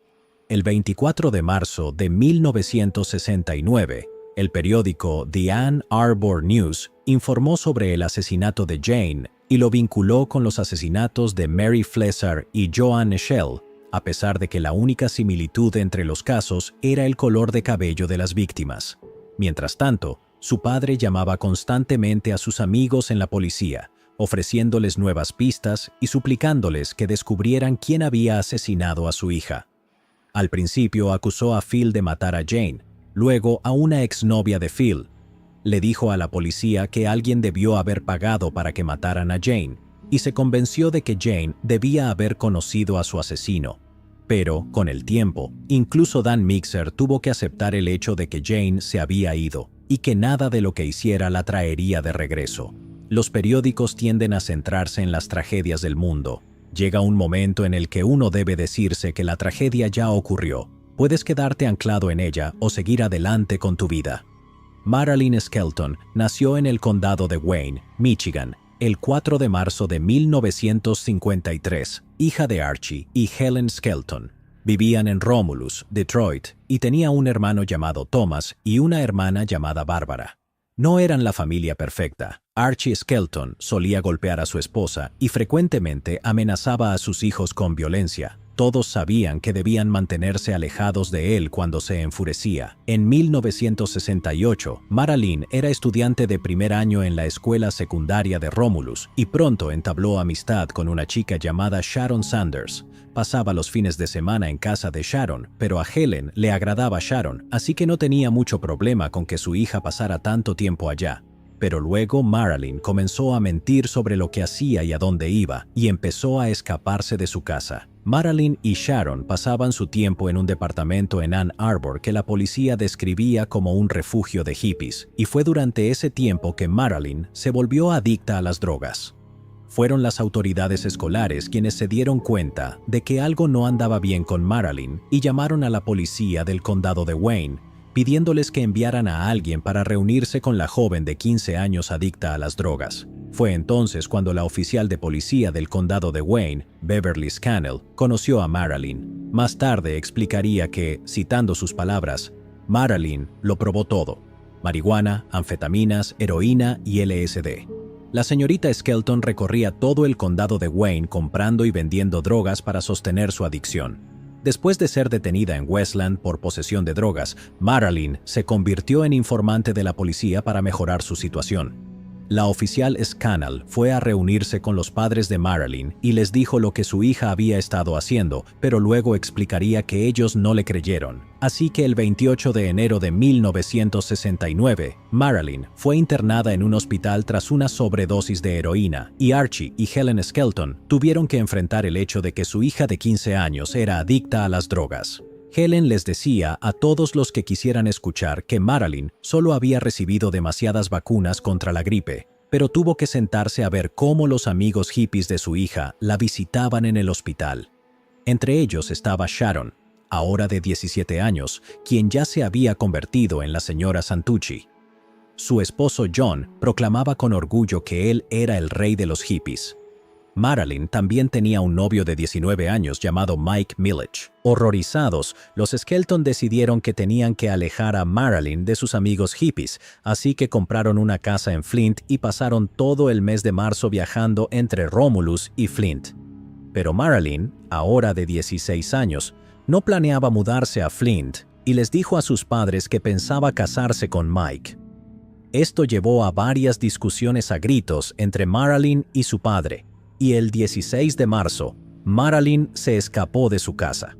El 24 de marzo de 1969, el periódico The Ann Arbor News informó sobre el asesinato de Jane y lo vinculó con los asesinatos de Mary Flesar y Joan Eschel, a pesar de que la única similitud entre los casos era el color de cabello de las víctimas. Mientras tanto, su padre llamaba constantemente a sus amigos en la policía, ofreciéndoles nuevas pistas y suplicándoles que descubrieran quién había asesinado a su hija. Al principio acusó a Phil de matar a Jane, luego a una exnovia de Phil. Le dijo a la policía que alguien debió haber pagado para que mataran a Jane, y se convenció de que Jane debía haber conocido a su asesino. Pero, con el tiempo, incluso Dan Mixer tuvo que aceptar el hecho de que Jane se había ido, y que nada de lo que hiciera la traería de regreso. Los periódicos tienden a centrarse en las tragedias del mundo. Llega un momento en el que uno debe decirse que la tragedia ya ocurrió. Puedes quedarte anclado en ella o seguir adelante con tu vida. Marilyn Skelton nació en el condado de Wayne, Michigan, el 4 de marzo de 1953, hija de Archie y Helen Skelton. Vivían en Romulus, Detroit, y tenía un hermano llamado Thomas y una hermana llamada Barbara. No eran la familia perfecta. Archie Skelton solía golpear a su esposa y frecuentemente amenazaba a sus hijos con violencia. Todos sabían que debían mantenerse alejados de él cuando se enfurecía. En 1968, Marilyn era estudiante de primer año en la escuela secundaria de Romulus y pronto entabló amistad con una chica llamada Sharon Sanders. Pasaba los fines de semana en casa de Sharon, pero a Helen le agradaba Sharon, así que no tenía mucho problema con que su hija pasara tanto tiempo allá. Pero luego Marilyn comenzó a mentir sobre lo que hacía y a dónde iba, y empezó a escaparse de su casa. Marilyn y Sharon pasaban su tiempo en un departamento en Ann Arbor que la policía describía como un refugio de hippies, y fue durante ese tiempo que Marilyn se volvió adicta a las drogas. Fueron las autoridades escolares quienes se dieron cuenta de que algo no andaba bien con Marilyn y llamaron a la policía del condado de Wayne, pidiéndoles que enviaran a alguien para reunirse con la joven de 15 años adicta a las drogas. Fue entonces cuando la oficial de policía del condado de Wayne, Beverly Scannell, conoció a Marilyn. Más tarde explicaría que, citando sus palabras, Marilyn lo probó todo: marihuana, anfetaminas, heroína y LSD. La señorita Skelton recorría todo el condado de Wayne comprando y vendiendo drogas para sostener su adicción. Después de ser detenida en Westland por posesión de drogas, Marilyn se convirtió en informante de la policía para mejorar su situación. La oficial Scannell fue a reunirse con los padres de Marilyn y les dijo lo que su hija había estado haciendo, pero luego explicaría que ellos no le creyeron. Así que el 28 de enero de 1969, Marilyn fue internada en un hospital tras una sobredosis de heroína, y Archie y Helen Skelton tuvieron que enfrentar el hecho de que su hija de 15 años era adicta a las drogas. Helen les decía a todos los que quisieran escuchar que Marilyn solo había recibido demasiadas vacunas contra la gripe, pero tuvo que sentarse a ver cómo los amigos hippies de su hija la visitaban en el hospital. Entre ellos estaba Sharon, ahora de 17 años, quien ya se había convertido en la señora Santucci. Su esposo John proclamaba con orgullo que él era el rey de los hippies. Marilyn también tenía un novio de 19 años llamado Mike Milledge. Horrorizados, los Skelton decidieron que tenían que alejar a Marilyn de sus amigos hippies, así que compraron una casa en Flint y pasaron todo el mes de marzo viajando entre Romulus y Flint. Pero Marilyn, ahora de 16 años, no planeaba mudarse a Flint y les dijo a sus padres que pensaba casarse con Mike. Esto llevó a varias discusiones a gritos entre Marilyn y su padre, y el 16 de marzo, Marilyn se escapó de su casa.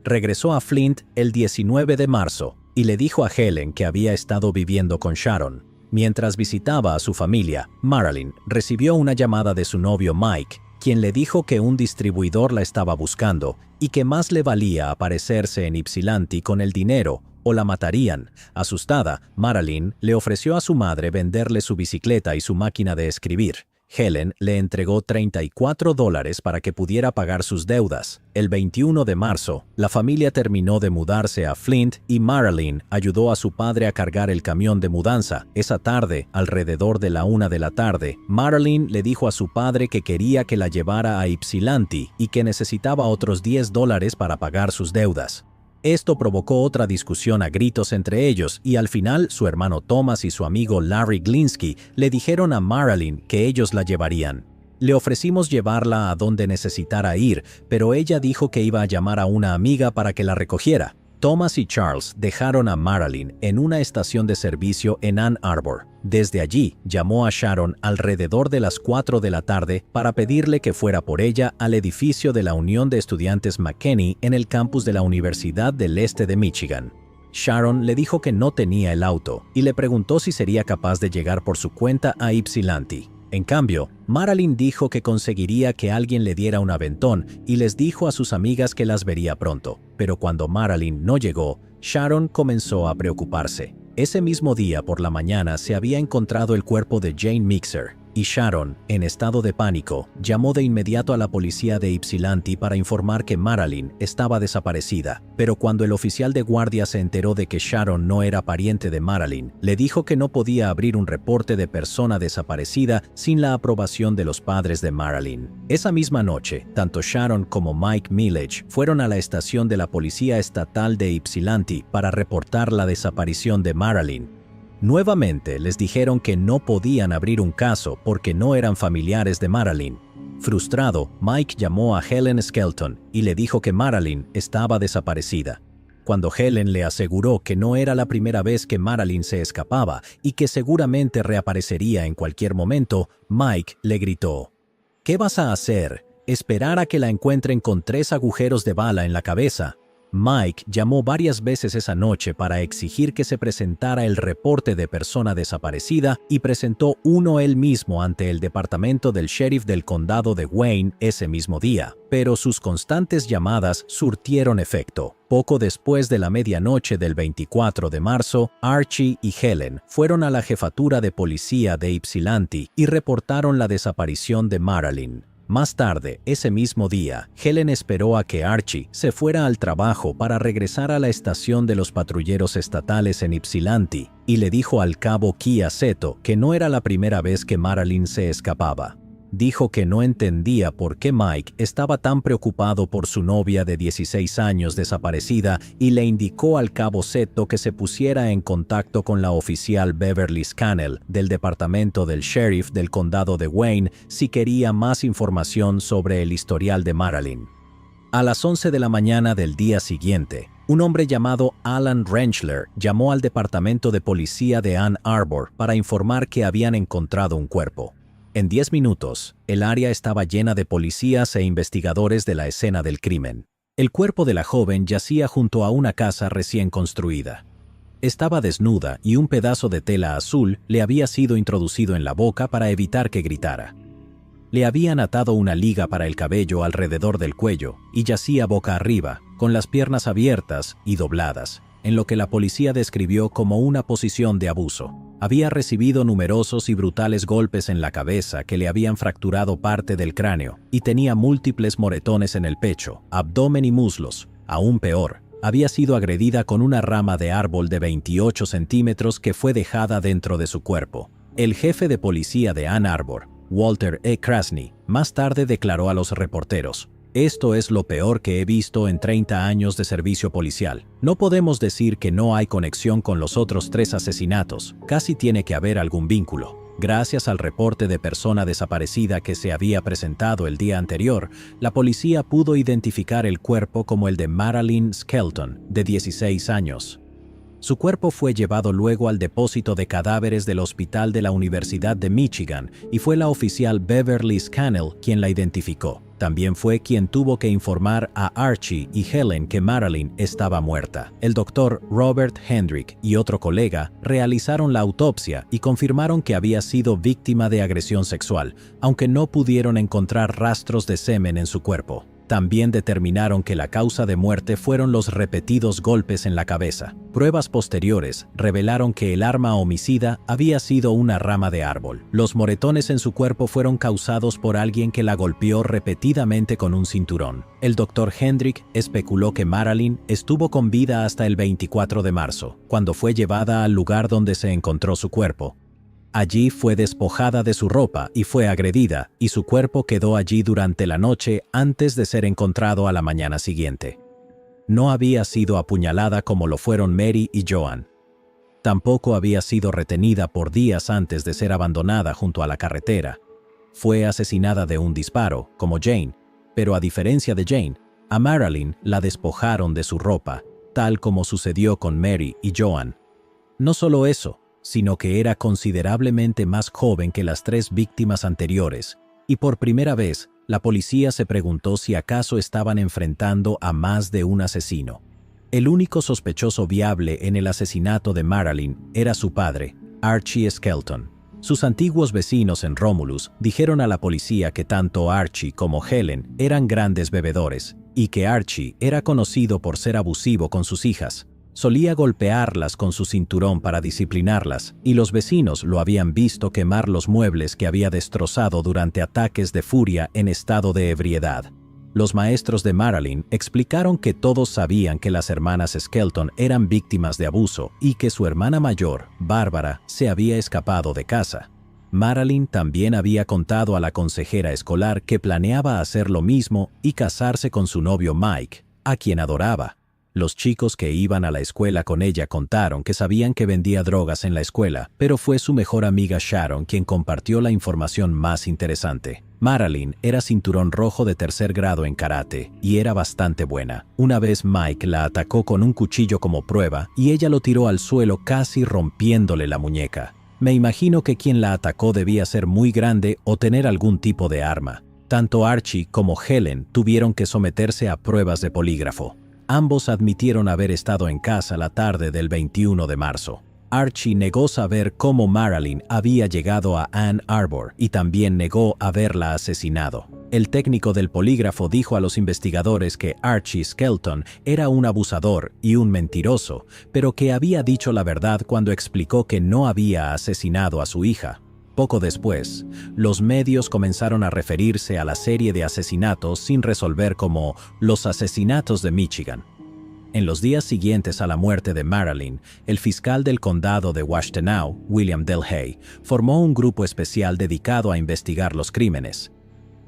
Regresó a Flint el 19 de marzo y le dijo a Helen que había estado viviendo con Sharon. Mientras visitaba a su familia, Marilyn recibió una llamada de su novio Mike, quien le dijo que un distribuidor la estaba buscando y que más le valía aparecerse en Ypsilanti con el dinero o la matarían. Asustada, Marilyn le ofreció a su madre venderle su bicicleta y su máquina de escribir. Helen le entregó $34 para que pudiera pagar sus deudas. El 21 de marzo, la familia terminó de mudarse a Flint y Marilyn ayudó a su padre a cargar el camión de mudanza. Esa tarde, alrededor de la 1 de la tarde, Marilyn le dijo a su padre que quería que la llevara a Ypsilanti y que necesitaba otros $10 para pagar sus deudas. Esto provocó otra discusión a gritos entre ellos y al final su hermano Thomas y su amigo Larry Glinsky le dijeron a Marilyn que ellos la llevarían. Le ofrecimos llevarla a donde necesitara ir, pero ella dijo que iba a llamar a una amiga para que la recogiera. Thomas y Charles dejaron a Marilyn en una estación de servicio en Ann Arbor. Desde allí, llamó a Sharon alrededor de las 4 de la tarde para pedirle que fuera por ella al edificio de la Unión de Estudiantes McKinney en el campus de la Universidad del Este de Michigan. Sharon le dijo que no tenía el auto y le preguntó si sería capaz de llegar por su cuenta a Ypsilanti. En cambio, Marilyn dijo que conseguiría que alguien le diera un aventón y les dijo a sus amigas que las vería pronto. Pero cuando Marilyn no llegó, Sharon comenzó a preocuparse. Ese mismo día por la mañana se había encontrado el cuerpo de Jane Mixer, y Sharon, en estado de pánico, llamó de inmediato a la policía de Ypsilanti para informar que Marilyn estaba desaparecida. Pero cuando el oficial de guardia se enteró de que Sharon no era pariente de Marilyn, le dijo que no podía abrir un reporte de persona desaparecida sin la aprobación de los padres de Marilyn. Esa misma noche, tanto Sharon como Mike Mileage fueron a la estación de la Policía Estatal de Ypsilanti para reportar la desaparición de Marilyn. Nuevamente les dijeron que no podían abrir un caso porque no eran familiares de Marilyn. Frustrado, Mike llamó a Helen Skelton y le dijo que Marilyn estaba desaparecida. Cuando Helen le aseguró que no era la primera vez que Marilyn se escapaba y que seguramente reaparecería en cualquier momento, Mike le gritó: ¿Qué vas a hacer? ¿Esperar a que la encuentren con 3 agujeros de bala en la cabeza? Mike llamó varias veces esa noche para exigir que se presentara el reporte de persona desaparecida y presentó uno él mismo ante el departamento del sheriff del condado de Wayne ese mismo día. Pero sus constantes llamadas surtieron efecto. Poco después de la medianoche del 24 de marzo, Archie y Helen fueron a la jefatura de policía de Ypsilanti y reportaron la desaparición de Marilyn. Más tarde, ese mismo día, Helen esperó a que Archie se fuera al trabajo para regresar a la estación de los patrulleros estatales en Ypsilanti y le dijo al cabo Kia Seto que no era la primera vez que Marilyn se escapaba. Dijo que no entendía por qué Mike estaba tan preocupado por su novia de 16 años desaparecida y le indicó al cabo Seto que se pusiera en contacto con la oficial Beverly Scannell del departamento del sheriff del condado de Wayne si quería más información sobre el historial de Marilyn. A las 11 de la mañana del día siguiente, un hombre llamado Alan Rentschler llamó al departamento de policía de Ann Arbor para informar que habían encontrado un cuerpo. En 10 minutos, el área estaba llena de policías e investigadores de la escena del crimen. El cuerpo de la joven yacía junto a una casa recién construida. Estaba desnuda y un pedazo de tela azul le había sido introducido en la boca para evitar que gritara. Le habían atado una liga para el cabello alrededor del cuello y yacía boca arriba, con las piernas abiertas y dobladas, en lo que la policía describió como una posición de abuso. Había recibido numerosos y brutales golpes en la cabeza que le habían fracturado parte del cráneo y tenía múltiples moretones en el pecho, abdomen y muslos. Aún peor, había sido agredida con una rama de árbol de 28 centímetros que fue dejada dentro de su cuerpo. El jefe de policía de Ann Arbor, Walter E. Krasny, más tarde declaró a los reporteros: «Esto es lo peor que he visto en 30 años de servicio policial. No podemos decir que no hay conexión con los otros 3 asesinatos. Casi tiene que haber algún vínculo». Gracias al reporte de persona desaparecida que se había presentado el día anterior, la policía pudo identificar el cuerpo como el de Marilyn Skelton, de 16 años. Su cuerpo fue llevado luego al depósito de cadáveres del Hospital de la Universidad de Michigan y fue la oficial Beverly Scannell quien la identificó. También fue quien tuvo que informar a Archie y Helen que Marilyn estaba muerta. El doctor Robert Hendrick y otro colega realizaron la autopsia y confirmaron que había sido víctima de agresión sexual, aunque no pudieron encontrar rastros de semen en su cuerpo. También determinaron que la causa de muerte fueron los repetidos golpes en la cabeza. Pruebas posteriores revelaron que el arma homicida había sido una rama de árbol. Los moretones en su cuerpo fueron causados por alguien que la golpeó repetidamente con un cinturón. El doctor Hendrick especuló que Marilyn estuvo con vida hasta el 24 de marzo, cuando fue llevada al lugar donde se encontró su cuerpo. Allí fue despojada de su ropa y fue agredida, y su cuerpo quedó allí durante la noche antes de ser encontrado a la mañana siguiente. No había sido apuñalada como lo fueron Mary y Joan. Tampoco había sido retenida por días antes de ser abandonada junto a la carretera. Fue asesinada de un disparo, como Jane, pero a diferencia de Jane, a Marilyn la despojaron de su ropa, tal como sucedió con Mary y Joan. No solo eso, sino que era considerablemente más joven que las 3 víctimas anteriores, y por primera vez, la policía se preguntó si acaso estaban enfrentando a más de un asesino. El único sospechoso viable en el asesinato de Marilyn era su padre, Archie Skelton. Sus antiguos vecinos en Romulus dijeron a la policía que tanto Archie como Helen eran grandes bebedores, y que Archie era conocido por ser abusivo con sus hijas. Solía golpearlas con su cinturón para disciplinarlas, y los vecinos lo habían visto quemar los muebles que había destrozado durante ataques de furia en estado de ebriedad. Los maestros de Marilyn explicaron que todos sabían que las hermanas Skelton eran víctimas de abuso y que su hermana mayor, Bárbara, se había escapado de casa. Marilyn también había contado a la consejera escolar que planeaba hacer lo mismo y casarse con su novio Mike, a quien adoraba. Los chicos que iban a la escuela con ella contaron que sabían que vendía drogas en la escuela, pero fue su mejor amiga Sharon quien compartió la información más interesante. Marilyn era cinturón rojo de 3er grado en karate y era bastante buena. Una vez Mike la atacó con un cuchillo como prueba y ella lo tiró al suelo casi rompiéndole la muñeca. Me imagino que quien la atacó debía ser muy grande o tener algún tipo de arma. Tanto Archie como Helen tuvieron que someterse a pruebas de polígrafo. Ambos admitieron haber estado en casa la tarde del 21 de marzo. Archie negó saber cómo Marilyn había llegado a Ann Arbor y también negó haberla asesinado. El técnico del polígrafo dijo a los investigadores que Archie Skelton era un abusador y un mentiroso, pero que había dicho la verdad cuando explicó que no había asesinado a su hija. Poco después, los medios comenzaron a referirse a la serie de asesinatos sin resolver como los asesinatos de Michigan. En los días siguientes a la muerte de Marilyn, el fiscal del condado de Washtenaw, William Delhay, formó un grupo especial dedicado a investigar los crímenes.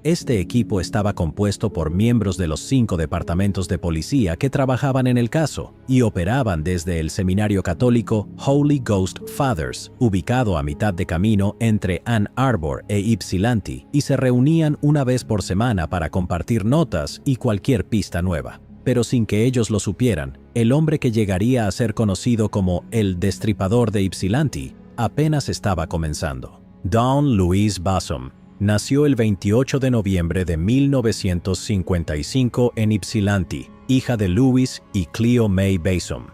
Este equipo estaba compuesto por miembros de los 5 departamentos de policía que trabajaban en el caso y operaban desde el seminario católico Holy Ghost Fathers, ubicado a mitad de camino entre Ann Arbor e Ypsilanti, y se reunían una vez por semana para compartir notas y cualquier pista nueva. Pero sin que ellos lo supieran, el hombre que llegaría a ser conocido como el Destripador de Ypsilanti apenas estaba comenzando. Dawn Louise Basom nació el 28 de noviembre de 1955 en Ypsilanti, hija de Louis y Cleo May Basom.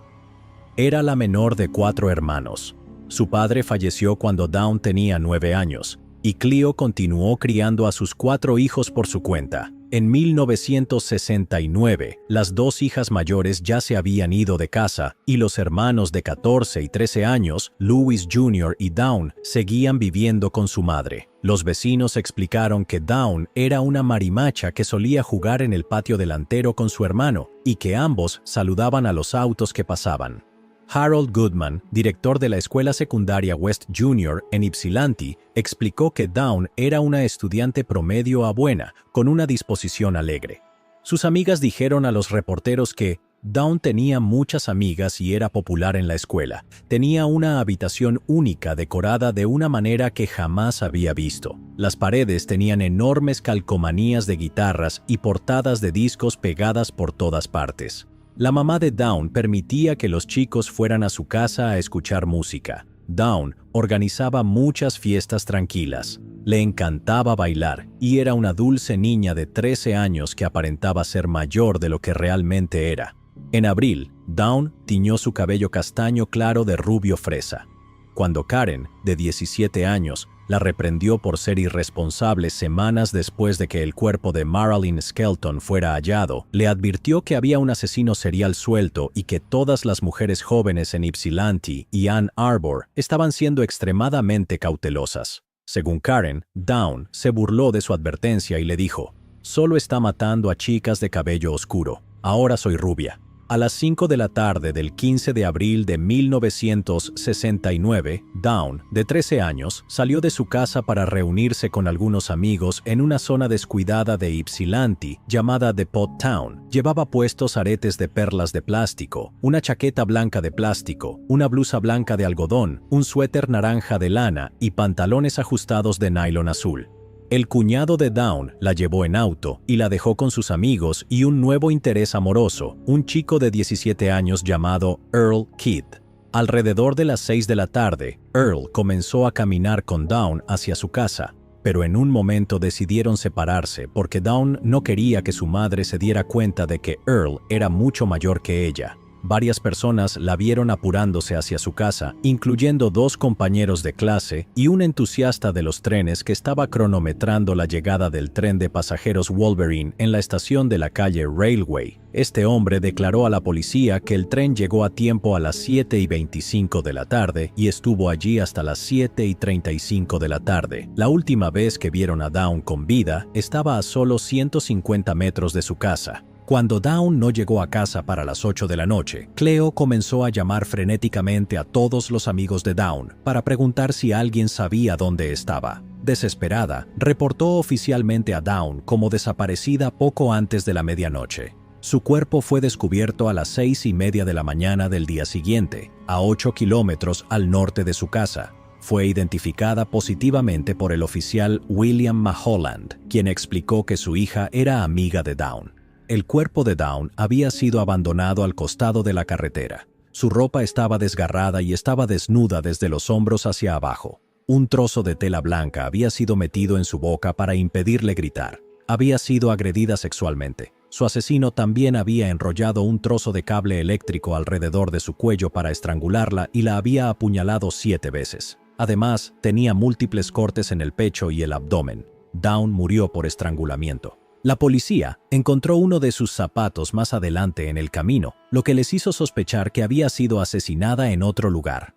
Era la menor de 4 hermanos. Su padre falleció cuando Dawn tenía 9 años, y Cleo continuó criando a sus 4 hijos por su cuenta. En 1969, las 2 hijas mayores ya se habían ido de casa y los hermanos de 14 y 13 años, Louis Jr. y Dawn, seguían viviendo con su madre. Los vecinos explicaron que Dawn era una marimacha que solía jugar en el patio delantero con su hermano y que ambos saludaban a los autos que pasaban. Harold Goodman, director de la escuela secundaria West Junior en Ypsilanti, explicó que Dawn era una estudiante promedio a buena, con una disposición alegre. Sus amigas dijeron a los reporteros que Dawn tenía muchas amigas y era popular en la escuela. Tenía una habitación única decorada de una manera que jamás había visto. Las paredes tenían enormes calcomanías de guitarras y portadas de discos pegadas por todas partes. La mamá de Dawn permitía que los chicos fueran a su casa a escuchar música. Dawn organizaba muchas fiestas tranquilas. Le encantaba bailar y era una dulce niña de 13 años que aparentaba ser mayor de lo que realmente era. En abril, Dawn tiñó su cabello castaño claro de rubio fresa. Cuando Karen, de 17 años, la reprendió por ser irresponsable semanas después de que el cuerpo de Marilyn Skelton fuera hallado, le advirtió que había un asesino serial suelto y que todas las mujeres jóvenes en Ypsilanti y Ann Arbor estaban siendo extremadamente cautelosas. Según Karen, Dawn se burló de su advertencia y le dijo: «Solo está matando a chicas de cabello oscuro. Ahora soy rubia». A las 5 de la tarde del 15 de abril de 1969, Dawn, de 13 años, salió de su casa para reunirse con algunos amigos en una zona descuidada de Ypsilanti llamada The Pot Town. Llevaba puestos aretes de perlas de plástico, una chaqueta blanca de plástico, una blusa blanca de algodón, un suéter naranja de lana y pantalones ajustados de nylon azul. El cuñado de Dawn la llevó en auto y la dejó con sus amigos y un nuevo interés amoroso, un chico de 17 años llamado Earl Kidd. Alrededor de las 6 de la tarde, Earl comenzó a caminar con Dawn hacia su casa, pero en un momento decidieron separarse porque Dawn no quería que su madre se diera cuenta de que Earl era mucho mayor que ella. Varias personas la vieron apurándose hacia su casa, incluyendo 2 compañeros de clase y un entusiasta de los trenes que estaba cronometrando la llegada del tren de pasajeros Wolverine en la estación de la calle Railway. Este hombre declaró a la policía que el tren llegó a tiempo a las 7:25 de la tarde y estuvo allí hasta las 7:35 de la tarde. La última vez que vieron a Dawn con vida estaba a solo 150 metros de su casa. Cuando Dawn no llegó a casa para las 8 de la noche, Cleo comenzó a llamar frenéticamente a todos los amigos de Dawn para preguntar si alguien sabía dónde estaba. Desesperada, reportó oficialmente a Dawn como desaparecida poco antes de la medianoche. Su cuerpo fue descubierto a las 6:30 de la mañana del día siguiente, a 8 kilómetros al norte de su casa. Fue identificada positivamente por el oficial William Maholland, quien explicó que su hija era amiga de Dawn. El cuerpo de Dawn había sido abandonado al costado de la carretera. Su ropa estaba desgarrada y estaba desnuda desde los hombros hacia abajo. Un trozo de tela blanca había sido metido en su boca para impedirle gritar. Había sido agredida sexualmente. Su asesino también había enrollado un trozo de cable eléctrico alrededor de su cuello para estrangularla y la había apuñalado 7 veces. Además, tenía múltiples cortes en el pecho y el abdomen. Dawn murió por estrangulamiento. La policía encontró uno de sus zapatos más adelante en el camino, lo que les hizo sospechar que había sido asesinada en otro lugar.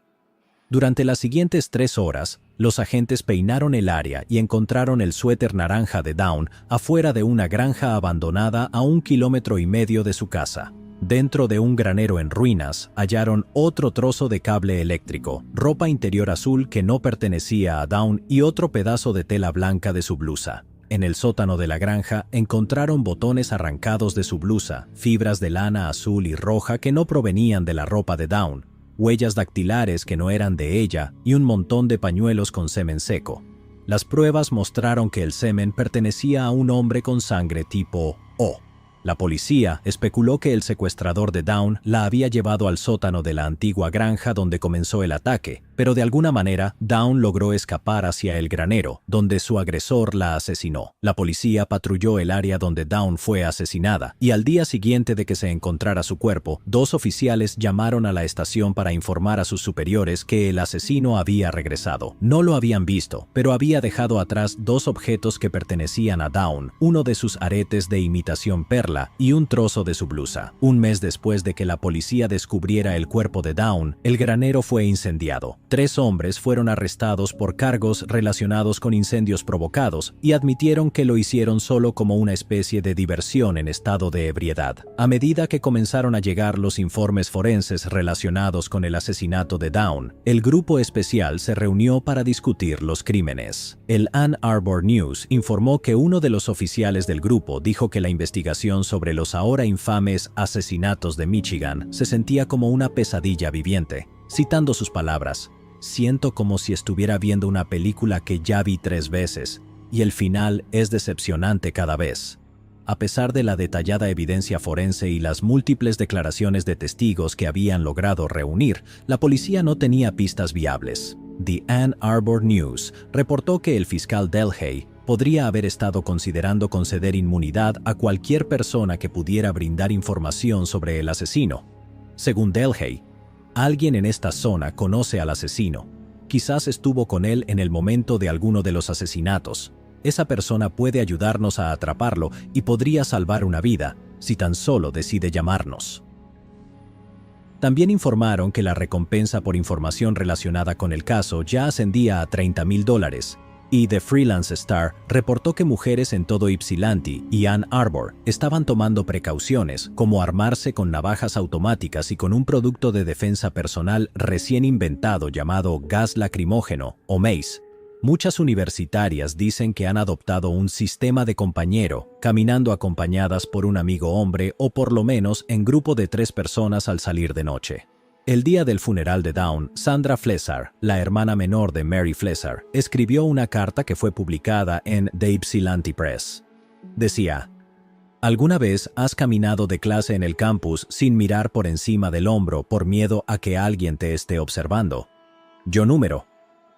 Durante las siguientes 3 horas, los agentes peinaron el área y encontraron el suéter naranja de Dawn afuera de una granja abandonada a 1,5 kilómetros de su casa. Dentro de un granero en ruinas, hallaron otro trozo de cable eléctrico, ropa interior azul que no pertenecía a Dawn y otro pedazo de tela blanca de su blusa. En el sótano de la granja encontraron botones arrancados de su blusa, fibras de lana azul y roja que no provenían de la ropa de Dawn, huellas dactilares que no eran de ella y un montón de pañuelos con semen seco. Las pruebas mostraron que el semen pertenecía a un hombre con sangre tipo O. La policía especuló que el secuestrador de Dawn la había llevado al sótano de la antigua granja donde comenzó el ataque, pero de alguna manera Dawn logró escapar hacia el granero, donde su agresor la asesinó. La policía patrulló el área donde Dawn fue asesinada, y al día siguiente de que se encontrara su cuerpo, 2 oficiales llamaron a la estación para informar a sus superiores que el asesino había regresado. No lo habían visto, pero había dejado atrás 2 objetos que pertenecían a Dawn, uno de sus aretes de imitación perla y un trozo de su blusa. Un mes después de que la policía descubriera el cuerpo de Dawn, el granero fue incendiado. 3 hombres fueron arrestados por cargos relacionados con incendios provocados y admitieron que lo hicieron solo como una especie de diversión en estado de ebriedad. A medida que comenzaron a llegar los informes forenses relacionados con el asesinato de Dawn, el grupo especial se reunió para discutir los crímenes. El Ann Arbor News informó que uno de los oficiales del grupo dijo que la investigación sobre los ahora infames asesinatos de Michigan se sentía como una pesadilla viviente. Citando sus palabras: «Siento como si estuviera viendo una película que ya vi 3 veces, y el final es decepcionante cada vez». A pesar de la detallada evidencia forense y las múltiples declaraciones de testigos que habían logrado reunir, la policía no tenía pistas viables. The Ann Arbor News reportó que el fiscal Delhay podría haber estado considerando conceder inmunidad a cualquier persona que pudiera brindar información sobre el asesino. Según Delhay, alguien en esta zona conoce al asesino. Quizás estuvo con él en el momento de alguno de los asesinatos. Esa persona puede ayudarnos a atraparlo y podría salvar una vida, si tan solo decide llamarnos. También informaron que la recompensa por información relacionada con el caso ya ascendía a $30,000, y The Freelance Star reportó que mujeres en todo Ypsilanti y Ann Arbor estaban tomando precauciones, como armarse con navajas automáticas y con un producto de defensa personal recién inventado llamado gas lacrimógeno o mace. Muchas universitarias dicen que han adoptado un sistema de compañero, caminando acompañadas por un amigo hombre o por lo menos en grupo de 3 personas al salir de noche. El día del funeral de Dawn, Sandra Flesar, la hermana menor de Mary Flesar, escribió una carta que fue publicada en The Ypsilanti Press. Decía: ¿alguna vez has caminado de clase en el campus sin mirar por encima del hombro por miedo a que alguien te esté observando? Yo número.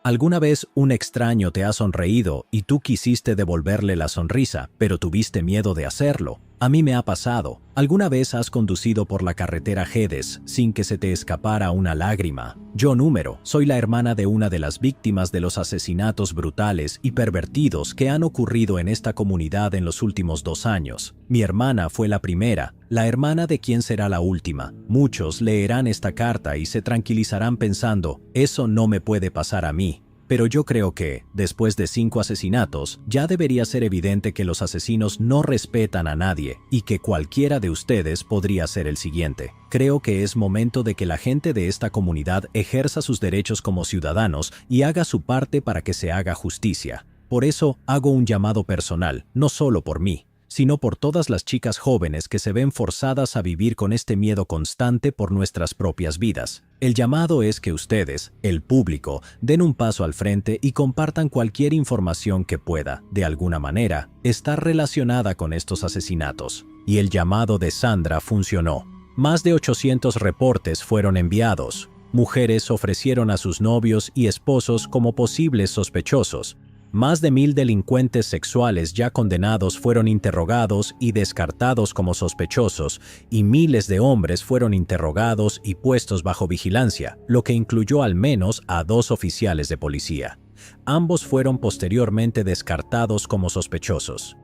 ¿Alguna vez un extraño te ha sonreído y tú quisiste devolverle la sonrisa, pero tuviste miedo de hacerlo? A mí me ha pasado. ¿Alguna vez has conducido por la carretera Geddes sin que se te escapara una lágrima? Yo número. Soy la hermana de una de las víctimas de los asesinatos brutales y pervertidos que han ocurrido en esta comunidad en los últimos 2 años. Mi hermana fue la primera, la hermana de quien será la última. Muchos leerán esta carta y se tranquilizarán pensando, eso no me puede pasar a mí. Pero yo creo que, después de 5 asesinatos, ya debería ser evidente que los asesinos no respetan a nadie y que cualquiera de ustedes podría ser el siguiente. Creo que es momento de que la gente de esta comunidad ejerza sus derechos como ciudadanos y haga su parte para que se haga justicia. Por eso hago un llamado personal, no solo por mí, sino por todas las chicas jóvenes que se ven forzadas a vivir con este miedo constante por nuestras propias vidas. El llamado es que ustedes, el público, den un paso al frente y compartan cualquier información que pueda, de alguna manera, estar relacionada con estos asesinatos. Y el llamado de Sandra funcionó. Más de 800 reportes fueron enviados. Mujeres ofrecieron a sus novios y esposos como posibles sospechosos. Más de 1,000 delincuentes sexuales ya condenados fueron interrogados y descartados como sospechosos, y miles de hombres fueron interrogados y puestos bajo vigilancia, lo que incluyó al menos a 2 oficiales de policía. Ambos fueron posteriormente descartados como sospechosos.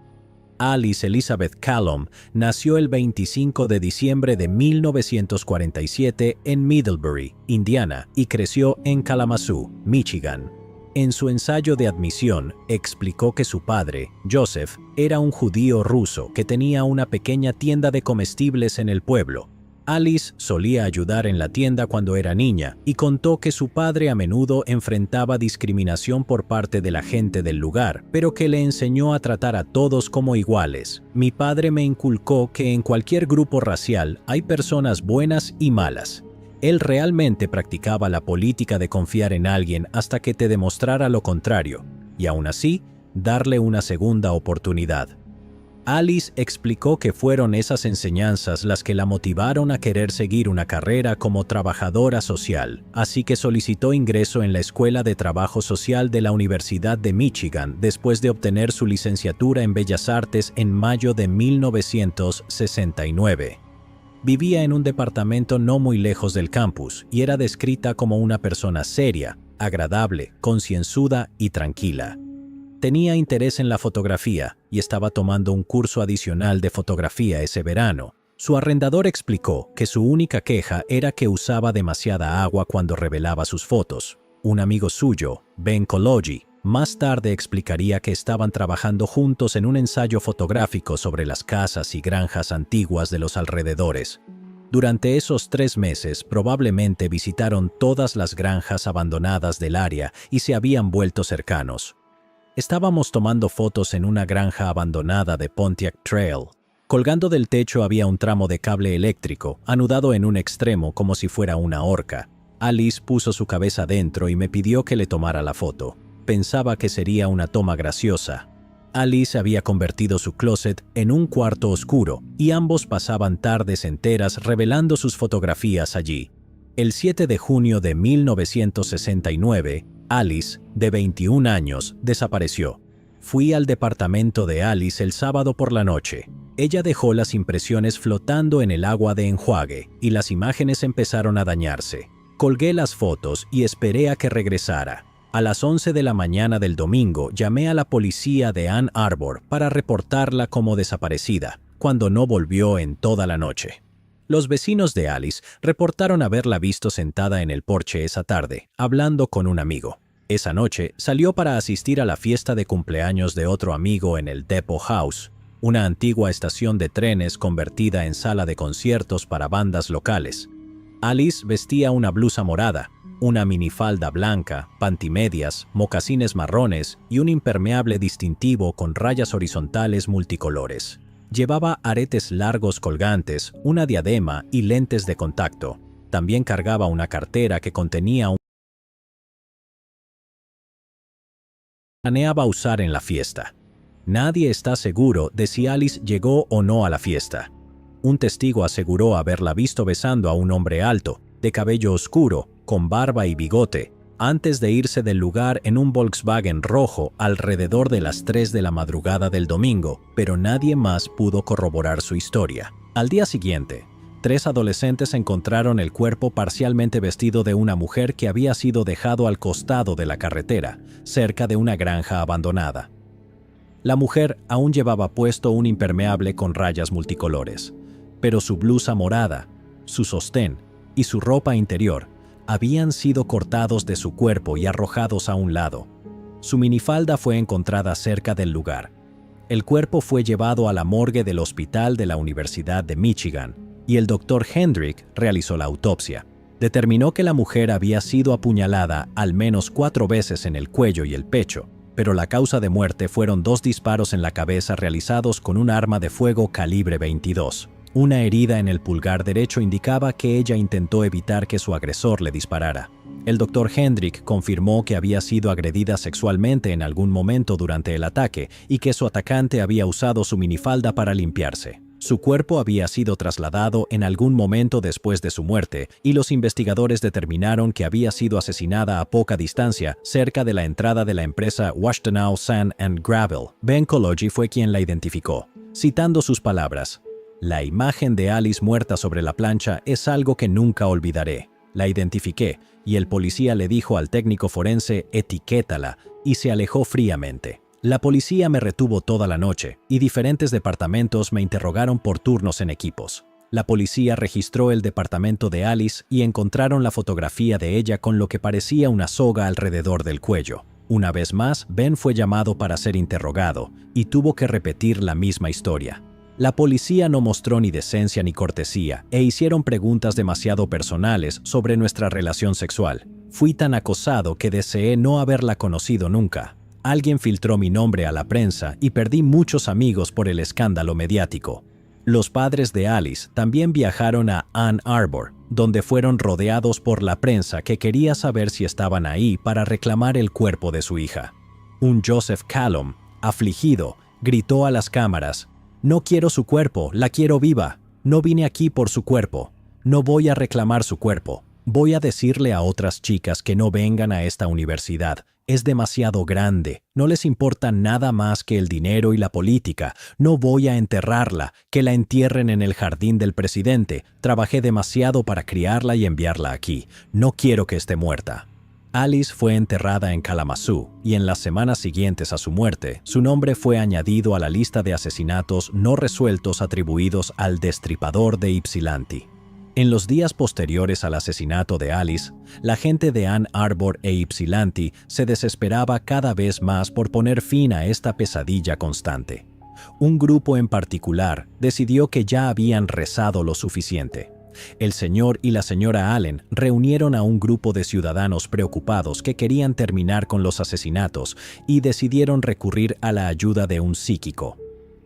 Alice Elizabeth Callum nació el 25 de diciembre de 1947 en Middlebury, Indiana, y creció en Kalamazoo, Michigan. En su ensayo de admisión, explicó que su padre, Joseph, era un judío ruso que tenía una pequeña tienda de comestibles en el pueblo. Alice solía ayudar en la tienda cuando era niña y contó que su padre a menudo enfrentaba discriminación por parte de la gente del lugar, pero que le enseñó a tratar a todos como iguales. Mi padre me inculcó que en cualquier grupo racial hay personas buenas y malas. Él realmente practicaba la política de confiar en alguien hasta que te demostrara lo contrario, y aún así, darle una segunda oportunidad. Alice explicó que fueron esas enseñanzas las que la motivaron a querer seguir una carrera como trabajadora social, así que solicitó ingreso en la Escuela de Trabajo Social de la Universidad de Michigan después de obtener su licenciatura en Bellas Artes en mayo de 1969. Vivía en un departamento no muy lejos del campus y era descrita como una persona seria, agradable, concienzuda y tranquila. Tenía interés en la fotografía y estaba tomando un curso adicional de fotografía ese verano. Su arrendador explicó que su única queja era que usaba demasiada agua cuando revelaba sus fotos. Un amigo suyo, Ben Kologi, más tarde explicaría que estaban trabajando juntos en un ensayo fotográfico sobre las casas y granjas antiguas de los alrededores. Durante esos 3 meses probablemente visitaron todas las granjas abandonadas del área y se habían vuelto cercanos. Estábamos tomando fotos en una granja abandonada de Pontiac Trail. Colgando del techo había un tramo de cable eléctrico, anudado en un extremo como si fuera una horca. Alice puso su cabeza dentro y me pidió que le tomara la foto. Pensaba que sería una toma graciosa. Alice había convertido su closet en un cuarto oscuro y ambos pasaban tardes enteras revelando sus fotografías allí. El 7 de junio de 1969, Alice, de 21 años, desapareció. Fui al departamento de Alice el sábado por la noche. Ella dejó las impresiones flotando en el agua de enjuague y las imágenes empezaron a dañarse. Colgué las fotos y esperé a que regresara. A las 11 de la mañana del domingo llamé a la policía de Ann Arbor para reportarla como desaparecida, cuando no volvió en toda la noche. Los vecinos de Alice reportaron haberla visto sentada en el porche esa tarde, hablando con un amigo. Esa noche salió para asistir a la fiesta de cumpleaños de otro amigo en el Depot House, una antigua estación de trenes convertida en sala de conciertos para bandas locales. Alice vestía una blusa morada, una minifalda blanca, pantimedias, mocasines marrones y un impermeable distintivo con rayas horizontales multicolores. Llevaba aretes largos colgantes, una diadema y lentes de contacto. También cargaba una cartera que contenía un planeaba usar en la fiesta. Nadie está seguro de si Alice llegó o no a la fiesta. Un testigo aseguró haberla visto besando a un hombre alto, de cabello oscuro, con barba y bigote, antes de irse del lugar en un Volkswagen rojo alrededor de las 3 de la madrugada del domingo, pero nadie más pudo corroborar su historia. Al día siguiente, 3 adolescentes encontraron el cuerpo parcialmente vestido de una mujer que había sido dejado al costado de la carretera, cerca de una granja abandonada. La mujer aún llevaba puesto un impermeable con rayas multicolores, pero su blusa morada, su sostén y su ropa interior habían sido cortados de su cuerpo y arrojados a un lado. Su minifalda fue encontrada cerca del lugar. El cuerpo fue llevado a la morgue del hospital de la Universidad de Michigan y el Dr. Hendrick realizó la autopsia. Determinó que la mujer había sido apuñalada al menos 4 veces en el cuello y el pecho, pero la causa de muerte fueron 2 disparos en la cabeza realizados con un arma de fuego calibre 22. Una herida en el pulgar derecho indicaba que ella intentó evitar que su agresor le disparara. El Dr. Hendrick confirmó que había sido agredida sexualmente en algún momento durante el ataque y que su atacante había usado su minifalda para limpiarse. Su cuerpo había sido trasladado en algún momento después de su muerte y los investigadores determinaron que había sido asesinada a poca distancia cerca de la entrada de la empresa Washtenaw Sand and Gravel. Ben Koloji fue quien la identificó. Citando sus palabras: "La imagen de Alice muerta sobre la plancha es algo que nunca olvidaré. La identifiqué y el policía le dijo al técnico forense etiquétala y se alejó fríamente. La policía me retuvo toda la noche y diferentes departamentos me interrogaron por turnos en equipos. La policía registró el departamento de Alice y encontraron la fotografía de ella con lo que parecía una soga alrededor del cuello. Una vez más, Ben fue llamado para ser interrogado y tuvo que repetir la misma historia. La policía no mostró ni decencia ni cortesía e hicieron preguntas demasiado personales sobre nuestra relación sexual. Fui tan acosado que deseé no haberla conocido nunca. Alguien filtró mi nombre a la prensa y perdí muchos amigos por el escándalo mediático". Los padres de Alice también viajaron a Ann Arbor, donde fueron rodeados por la prensa que quería saber si estaban ahí para reclamar el cuerpo de su hija. Un Joseph Callum, afligido, gritó a las cámaras: "No quiero su cuerpo, la quiero viva. No vine aquí por su cuerpo. No voy a reclamar su cuerpo. Voy a decirle a otras chicas que no vengan a esta universidad. Es demasiado grande. No les importa nada más que el dinero y la política. No voy a enterrarla. Que la entierren en el jardín del presidente. Trabajé demasiado para criarla y enviarla aquí. No quiero que esté muerta". Alice fue enterrada en Kalamazoo y en las semanas siguientes a su muerte, su nombre fue añadido a la lista de asesinatos no resueltos atribuidos al destripador de Ypsilanti. En los días posteriores al asesinato de Alice, la gente de Ann Arbor e Ypsilanti se desesperaba cada vez más por poner fin a esta pesadilla constante. Un grupo en particular decidió que ya habían rezado lo suficiente. El señor y la señora Allen reunieron a un grupo de ciudadanos preocupados que querían terminar con los asesinatos y decidieron recurrir a la ayuda de un psíquico.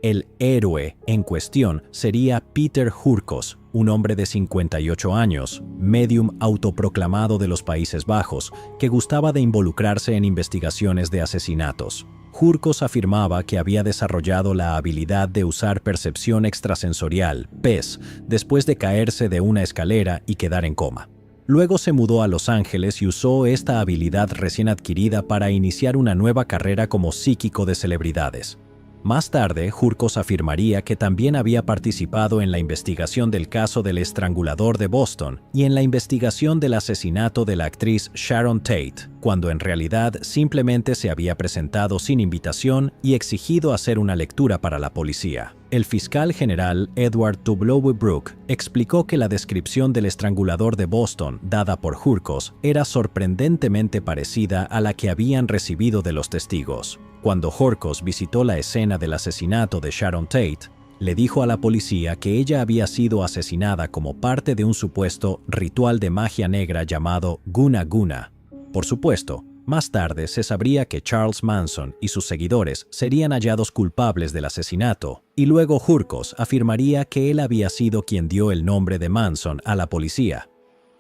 El héroe en cuestión sería Peter Hurkos, un hombre de 58 años, medium autoproclamado de los Países Bajos, que gustaba de involucrarse en investigaciones de asesinatos. Hurkos afirmaba que había desarrollado la habilidad de usar percepción extrasensorial, PES, después de caerse de una escalera y quedar en coma. Luego se mudó a Los Ángeles y usó esta habilidad recién adquirida para iniciar una nueva carrera como psíquico de celebridades. Más tarde, Hurkos afirmaría que también había participado en la investigación del caso del estrangulador de Boston y en la investigación del asesinato de la actriz Sharon Tate, cuando en realidad simplemente se había presentado sin invitación y exigido hacer una lectura para la policía. El fiscal general Edward W. Brooke explicó que la descripción del estrangulador de Boston dada por Hurkos era sorprendentemente parecida a la que habían recibido de los testigos. Cuando Hurkos visitó la escena del asesinato de Sharon Tate, le dijo a la policía que ella había sido asesinada como parte de un supuesto ritual de magia negra llamado Guna Guna. Por supuesto, más tarde se sabría que Charles Manson y sus seguidores serían hallados culpables del asesinato, y luego Hurkos afirmaría que él había sido quien dio el nombre de Manson a la policía.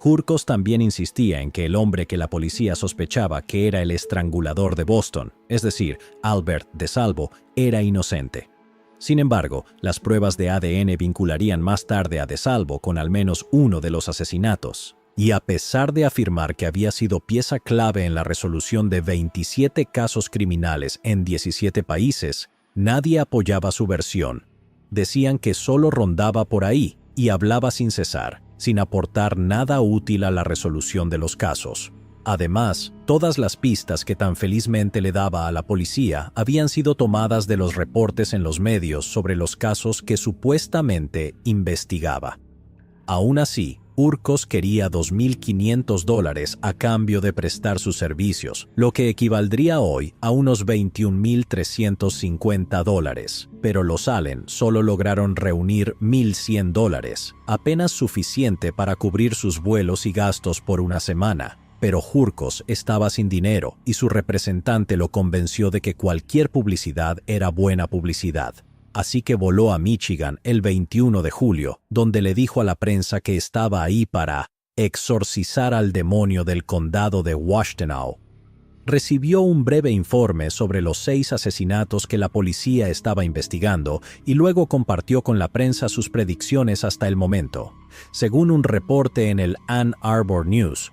Hurkos también insistía en que el hombre que la policía sospechaba que era el estrangulador de Boston, es decir, Albert DeSalvo, era inocente. Sin embargo, las pruebas de ADN vincularían más tarde a DeSalvo con al menos uno de los asesinatos. Y a pesar de afirmar que había sido pieza clave en la resolución de 27 casos criminales en 17 países, nadie apoyaba su versión. Decían que solo rondaba por ahí y hablaba sin cesar, sin aportar nada útil a la resolución de los casos. Además, todas las pistas que tan felizmente le daba a la policía habían sido tomadas de los reportes en los medios sobre los casos que supuestamente investigaba. Aún así, Hurkos quería $2.500 a cambio de prestar sus servicios, lo que equivaldría hoy a unos $21.350. Pero los Allen solo lograron reunir $1.100, apenas suficiente para cubrir sus vuelos y gastos por una semana. Pero Hurkos estaba sin dinero y su representante lo convenció de que cualquier publicidad era buena publicidad. Así que voló a Michigan el 21 de julio, donde le dijo a la prensa que estaba ahí para exorcizar al demonio del condado de Washtenaw. Recibió un breve informe sobre los 6 asesinatos que la policía estaba investigando y luego compartió con la prensa sus predicciones hasta el momento. Según un reporte en el Ann Arbor News,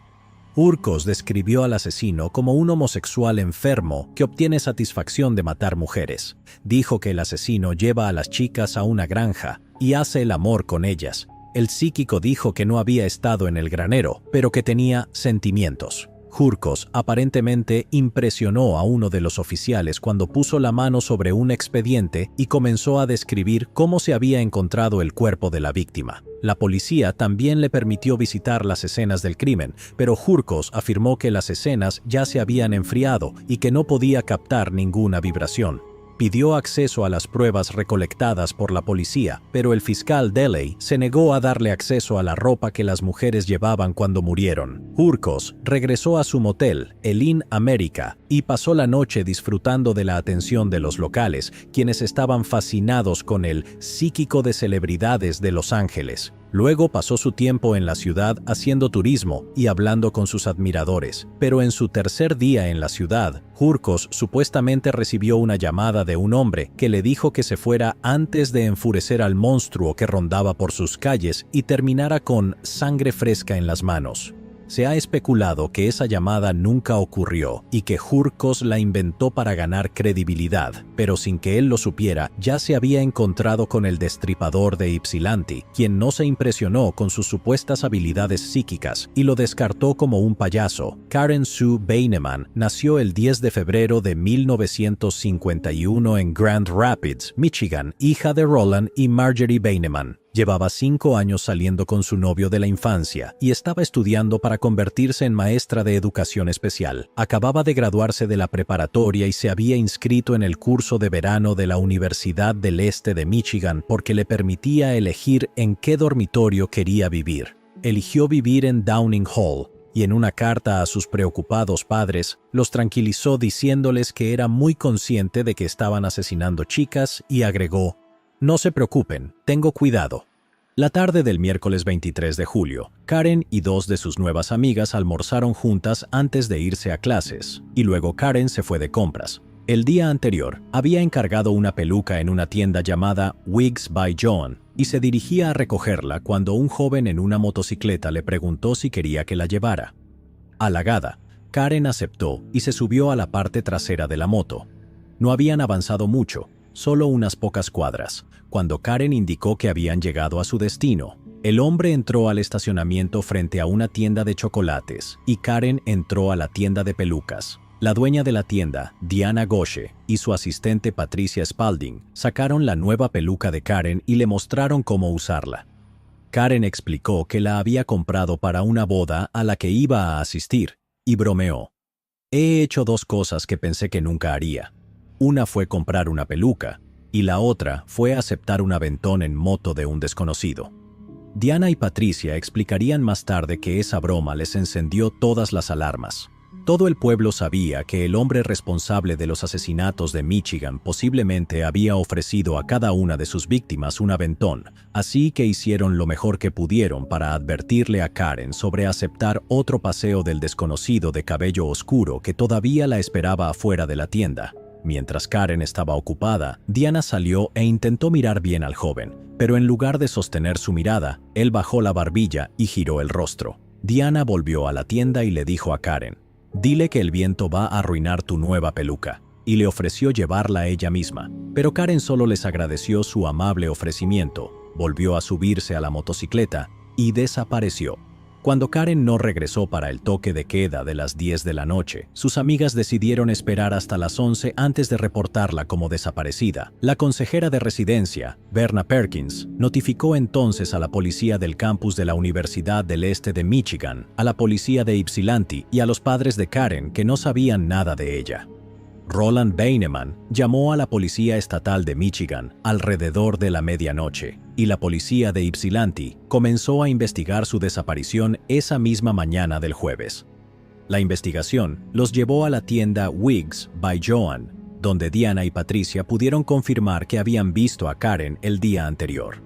Hurkos describió al asesino como un homosexual enfermo que obtiene satisfacción de matar mujeres. Dijo que el asesino lleva a las chicas a una granja y hace el amor con ellas. El psíquico dijo que no había estado en el granero, pero que tenía sentimientos. Hurkos aparentemente impresionó a uno de los oficiales cuando puso la mano sobre un expediente y comenzó a describir cómo se había encontrado el cuerpo de la víctima. La policía también le permitió visitar las escenas del crimen, pero Hurkos afirmó que las escenas ya se habían enfriado y que no podía captar ninguna vibración. Pidió acceso a las pruebas recolectadas por la policía, pero el fiscal Deley se negó a darle acceso a la ropa que las mujeres llevaban cuando murieron. Hurkos regresó a su motel, el Inn America, y pasó la noche disfrutando de la atención de los locales, quienes estaban fascinados con el psíquico de celebridades de Los Ángeles. Luego pasó su tiempo en la ciudad haciendo turismo y hablando con sus admiradores. Pero en su tercer día en la ciudad, Hurkos supuestamente recibió una llamada de un hombre que le dijo que se fuera antes de enfurecer al monstruo que rondaba por sus calles y terminara con sangre fresca en las manos. Se ha especulado que esa llamada nunca ocurrió y que Hurkos la inventó para ganar credibilidad, pero sin que él lo supiera, ya se había encontrado con el destripador de Ypsilanti, quien no se impresionó con sus supuestas habilidades psíquicas y lo descartó como un payaso. Karen Sue Beineman nació el 10 de febrero de 1951 en Grand Rapids, Michigan, hija de Roland y Marjorie Beineman. Llevaba 5 años saliendo con su novio de la infancia y estaba estudiando para convertirse en maestra de educación especial. Acababa de graduarse de la preparatoria y se había inscrito en el curso de verano de la Universidad del Este de Michigan porque le permitía elegir en qué dormitorio quería vivir. Eligió vivir en Downing Hall y en una carta a sus preocupados padres los tranquilizó diciéndoles que era muy consciente de que estaban asesinando chicas y agregó: «No se preocupen, tengo cuidado». La tarde del miércoles 23 de julio, Karen y 2 de sus nuevas amigas almorzaron juntas antes de irse a clases, y luego Karen se fue de compras. El día anterior, había encargado una peluca en una tienda llamada Wigs by John y se dirigía a recogerla cuando un joven en una motocicleta le preguntó si quería que la llevara. Halagada, Karen aceptó y se subió a la parte trasera de la moto. No habían avanzado mucho, solo unas pocas cuadras, cuando Karen indicó que habían llegado a su destino. El hombre entró al estacionamiento frente a una tienda de chocolates y Karen entró a la tienda de pelucas. La dueña de la tienda, Diana Goshe, y su asistente Patricia Spalding sacaron la nueva peluca de Karen y le mostraron cómo usarla. Karen explicó que la había comprado para una boda a la que iba a asistir, y bromeó. He hecho 2 cosas que pensé que nunca haría. Una fue comprar una peluca, y la otra fue aceptar un aventón en moto de un desconocido. Diana y Patricia explicarían más tarde que esa broma les encendió todas las alarmas. Todo el pueblo sabía que el hombre responsable de los asesinatos de Michigan posiblemente había ofrecido a cada una de sus víctimas un aventón, así que hicieron lo mejor que pudieron para advertirle a Karen sobre aceptar otro paseo del desconocido de cabello oscuro que todavía la esperaba afuera de la tienda. Mientras Karen estaba ocupada, Diana salió e intentó mirar bien al joven, pero en lugar de sostener su mirada, él bajó la barbilla y giró el rostro. Diana volvió a la tienda y le dijo a Karen: «Dile que el viento va a arruinar tu nueva peluca», y le ofreció llevarla ella misma. Pero Karen solo les agradeció su amable ofrecimiento, volvió a subirse a la motocicleta y desapareció. Cuando Karen no regresó para el toque de queda de las 10 de la noche, sus amigas decidieron esperar hasta las 11 antes de reportarla como desaparecida. La consejera de residencia, Verna Perkins, notificó entonces a la policía del campus de la Universidad del Este de Michigan, a la policía de Ypsilanti y a los padres de Karen que no sabían nada de ella. Roland Beineman llamó a la Policía Estatal de Michigan alrededor de la medianoche, y la policía de Ypsilanti comenzó a investigar su desaparición esa misma mañana del jueves. La investigación los llevó a la tienda Wigs by Joan, donde Diana y Patricia pudieron confirmar que habían visto a Karen el día anterior.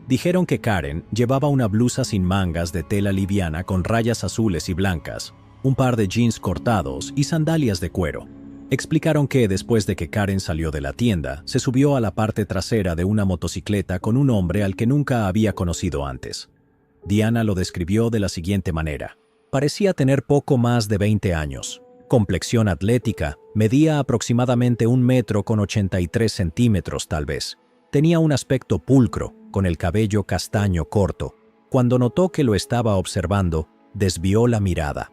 Dijeron que Karen llevaba una blusa sin mangas de tela liviana con rayas azules y blancas, un par de jeans cortados y sandalias de cuero. Explicaron que después de que Karen salió de la tienda, se subió a la parte trasera de una motocicleta con un hombre al que nunca había conocido antes. Diana lo describió de la siguiente manera. Parecía tener poco más de 20 años. Complexión atlética, medía aproximadamente 1,83 m tal vez. Tenía un aspecto pulcro, con el cabello castaño corto. Cuando notó que lo estaba observando, desvió la mirada.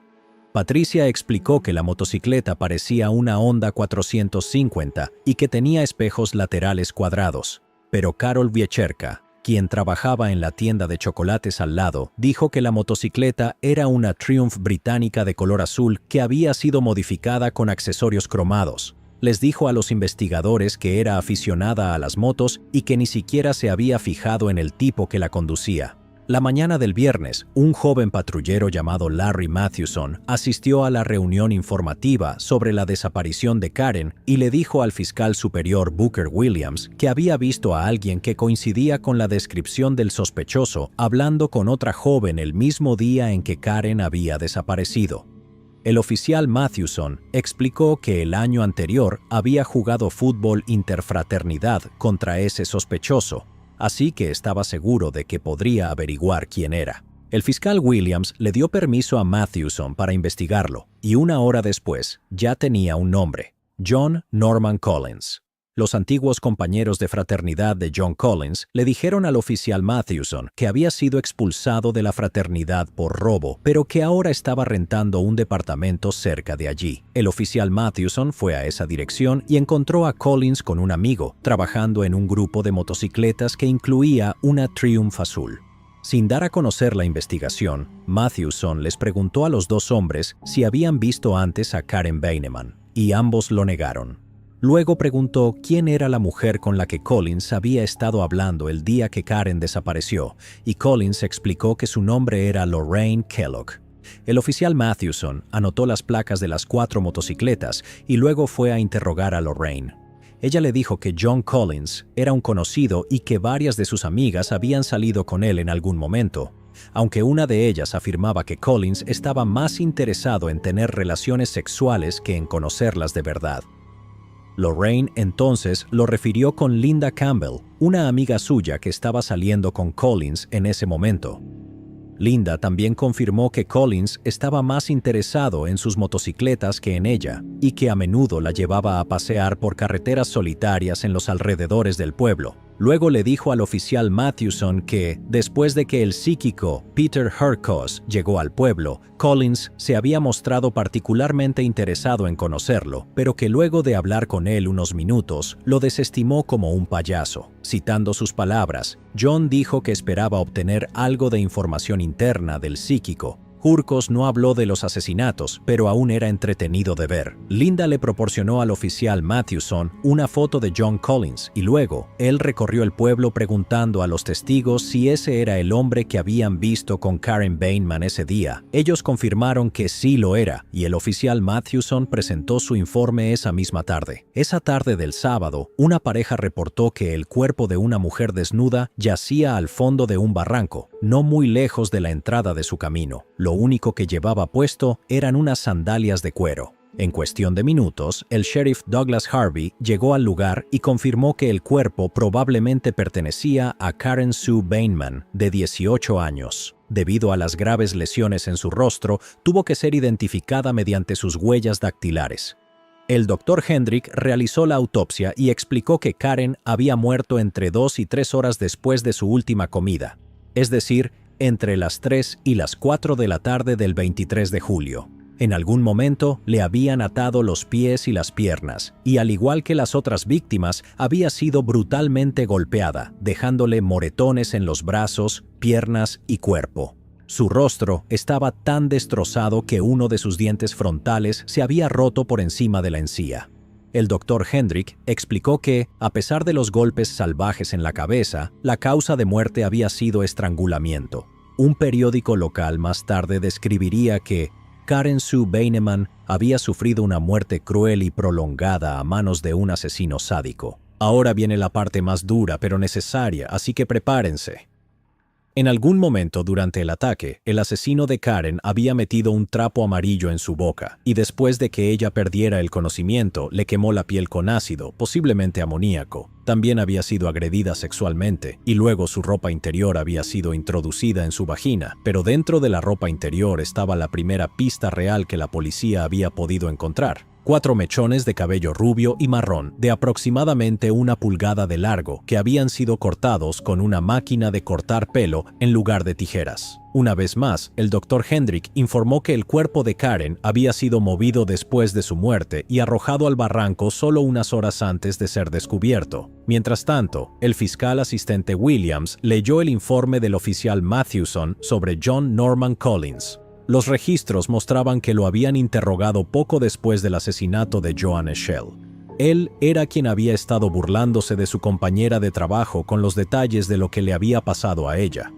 Patricia explicó que la motocicleta parecía una Honda 450 y que tenía espejos laterales cuadrados, pero Carol Viecherka, quien trabajaba en la tienda de chocolates al lado, dijo que la motocicleta era una Triumph británica de color azul que había sido modificada con accesorios cromados. Les dijo a los investigadores que era aficionada a las motos y que ni siquiera se había fijado en el tipo que la conducía. La mañana del viernes, un joven patrullero llamado Larry Mathewson asistió a la reunión informativa sobre la desaparición de Karen y le dijo al fiscal superior Booker Williams que había visto a alguien que coincidía con la descripción del sospechoso hablando con otra joven el mismo día en que Karen había desaparecido. El oficial Mathewson explicó que el año anterior había jugado fútbol interfraternidad contra ese sospechoso, así que estaba seguro de que podría averiguar quién era. El fiscal Williams le dio permiso a Mathewson para investigarlo, y una hora después ya tenía un nombre: John Norman Collins. Los antiguos compañeros de fraternidad de John Collins le dijeron al oficial Mathewson que había sido expulsado de la fraternidad por robo, pero que ahora estaba rentando un departamento cerca de allí. El oficial Mathewson fue a esa dirección y encontró a Collins con un amigo, trabajando en un grupo de motocicletas que incluía una Triumph azul. Sin dar a conocer la investigación, Mathewson les preguntó a los 2 hombres si habían visto antes a Karen Beineman, y ambos lo negaron. Luego preguntó quién era la mujer con la que Collins había estado hablando el día que Karen desapareció, y Collins explicó que su nombre era Lorraine Kellogg. El oficial Mathewson anotó las placas de las 4 motocicletas y luego fue a interrogar a Lorraine. Ella le dijo que John Collins era un conocido y que varias de sus amigas habían salido con él en algún momento, aunque una de ellas afirmaba que Collins estaba más interesado en tener relaciones sexuales que en conocerlas de verdad. Lorraine entonces lo refirió con Linda Campbell, una amiga suya que estaba saliendo con Collins en ese momento. Linda también confirmó que Collins estaba más interesado en sus motocicletas que en ella, y que a menudo la llevaba a pasear por carreteras solitarias en los alrededores del pueblo. Luego le dijo al oficial Mathewson que, después de que el psíquico Peter Hurkos llegó al pueblo, Collins se había mostrado particularmente interesado en conocerlo, pero que luego de hablar con él unos minutos, lo desestimó como un payaso. Citando sus palabras, John dijo que esperaba obtener algo de información interna del psíquico. Hurkos no habló de los asesinatos, pero aún era entretenido de ver. Linda le proporcionó al oficial Mathewson una foto de John Collins y luego él recorrió el pueblo preguntando a los testigos si ese era el hombre que habían visto con Karen Bateman ese día. Ellos confirmaron que sí lo era y el oficial Mathewson presentó su informe esa misma tarde. Esa tarde del sábado, una pareja reportó que el cuerpo de una mujer desnuda yacía al fondo de un barranco, no muy lejos de la entrada de su camino. Lo único que llevaba puesto eran unas sandalias de cuero. En cuestión de minutos, el sheriff Douglas Harvey llegó al lugar y confirmó que el cuerpo probablemente pertenecía a Karen Sue Bateman, de 18 años. Debido a las graves lesiones en su rostro, tuvo que ser identificada mediante sus huellas dactilares. El Dr. Hendrick realizó la autopsia y explicó que Karen había muerto entre 2 y 3 horas después de su última comida, es decir, entre las 3 y las 4 de la tarde del 23 de julio. En algún momento le habían atado los pies y las piernas, y al igual que las otras víctimas, había sido brutalmente golpeada, dejándole moretones en los brazos, piernas y cuerpo. Su rostro estaba tan destrozado que uno de sus dientes frontales se había roto por encima de la encía. El Dr. Hendrick explicó que, a pesar de los golpes salvajes en la cabeza, la causa de muerte había sido estrangulamiento. Un periódico local más tarde describiría que Karen Sue Bateman había sufrido una muerte cruel y prolongada a manos de un asesino sádico. Ahora viene la parte más dura pero necesaria, así que prepárense. En algún momento durante el ataque, el asesino de Karen había metido un trapo amarillo en su boca, y después de que ella perdiera el conocimiento, le quemó la piel con ácido, posiblemente amoníaco. También había sido agredida sexualmente, y luego su ropa interior había sido introducida en su vagina, pero dentro de la ropa interior estaba la primera pista real que la policía había podido encontrar. 4 mechones de cabello rubio y marrón de aproximadamente 1 pulgada de largo que habían sido cortados con una máquina de cortar pelo en lugar de tijeras. Una vez más, el Dr. Hendrick informó que el cuerpo de Karen había sido movido después de su muerte y arrojado al barranco solo unas horas antes de ser descubierto. Mientras tanto, el fiscal asistente Williams leyó el informe del oficial Mathewson sobre John Norman Collins. Los registros mostraban que lo habían interrogado poco después del asesinato de Joanne Schell. Él era quien había estado burlándose de su compañera de trabajo con los detalles de lo que le había pasado a ella.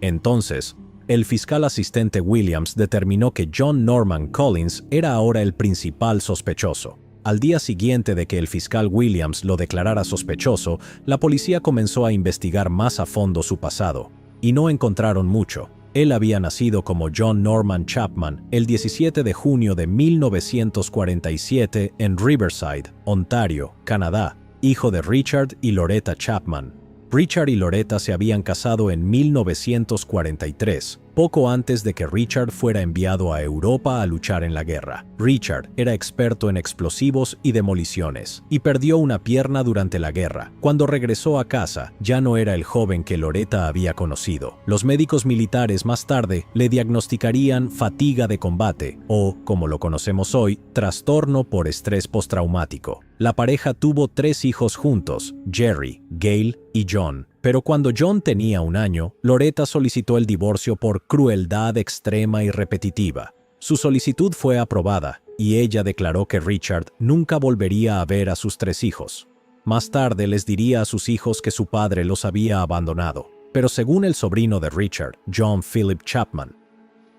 Entonces, el fiscal asistente Williams determinó que John Norman Collins era ahora el principal sospechoso. Al día siguiente de que el fiscal Williams lo declarara sospechoso, la policía comenzó a investigar más a fondo su pasado, y no encontraron mucho. Él había nacido como John Norman Chapman el 17 de junio de 1947 en Riverside, Ontario, Canadá, hijo de Richard y Loretta Chapman. Richard y Loretta se habían casado en 1943, poco antes de que Richard fuera enviado a Europa a luchar en la guerra. Richard era experto en explosivos y demoliciones, y perdió una pierna durante la guerra. Cuando regresó a casa, ya no era el joven que Loretta había conocido. Los médicos militares más tarde le diagnosticarían fatiga de combate, o, como lo conocemos hoy, trastorno por estrés postraumático. La pareja tuvo 3 hijos juntos, Jerry, Gail y John. Pero cuando John tenía 1 año, Loretta solicitó el divorcio por crueldad extrema y repetitiva. Su solicitud fue aprobada, y ella declaró que Richard nunca volvería a ver a sus 3 hijos. Más tarde les diría a sus hijos que su padre los había abandonado. Pero según el sobrino de Richard, John Philip Chapman,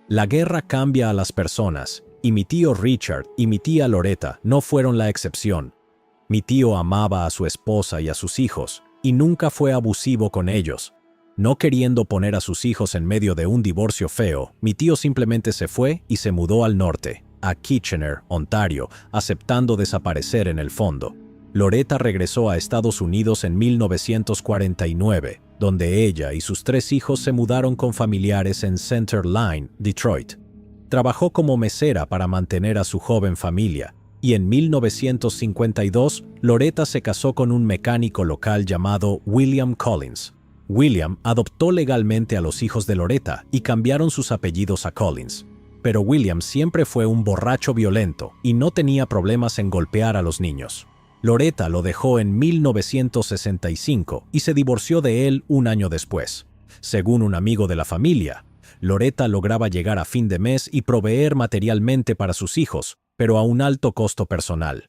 la guerra cambia a las personas, y mi tío Richard y mi tía Loretta no fueron la excepción. Mi tío amaba a su esposa y a sus hijos, y nunca fue abusivo con ellos. No queriendo poner a sus hijos en medio de un divorcio feo, mi tío simplemente se fue y se mudó al norte, a Kitchener, Ontario, aceptando desaparecer en el fondo. Loretta regresó a Estados Unidos en 1949, donde ella y sus 3 hijos se mudaron con familiares en Center Line, Detroit. Trabajó como mesera para mantener a su joven familia, y en 1952 Loretta se casó con un mecánico local llamado William Collins. William adoptó legalmente a los hijos de Loretta y cambiaron sus apellidos a Collins. Pero William siempre fue un borracho violento y no tenía problemas en golpear a los niños. Loretta lo dejó en 1965 y se divorció de él un año después. Según un amigo de la familia, Loretta lograba llegar a fin de mes y proveer materialmente para sus hijos, pero a un alto costo personal.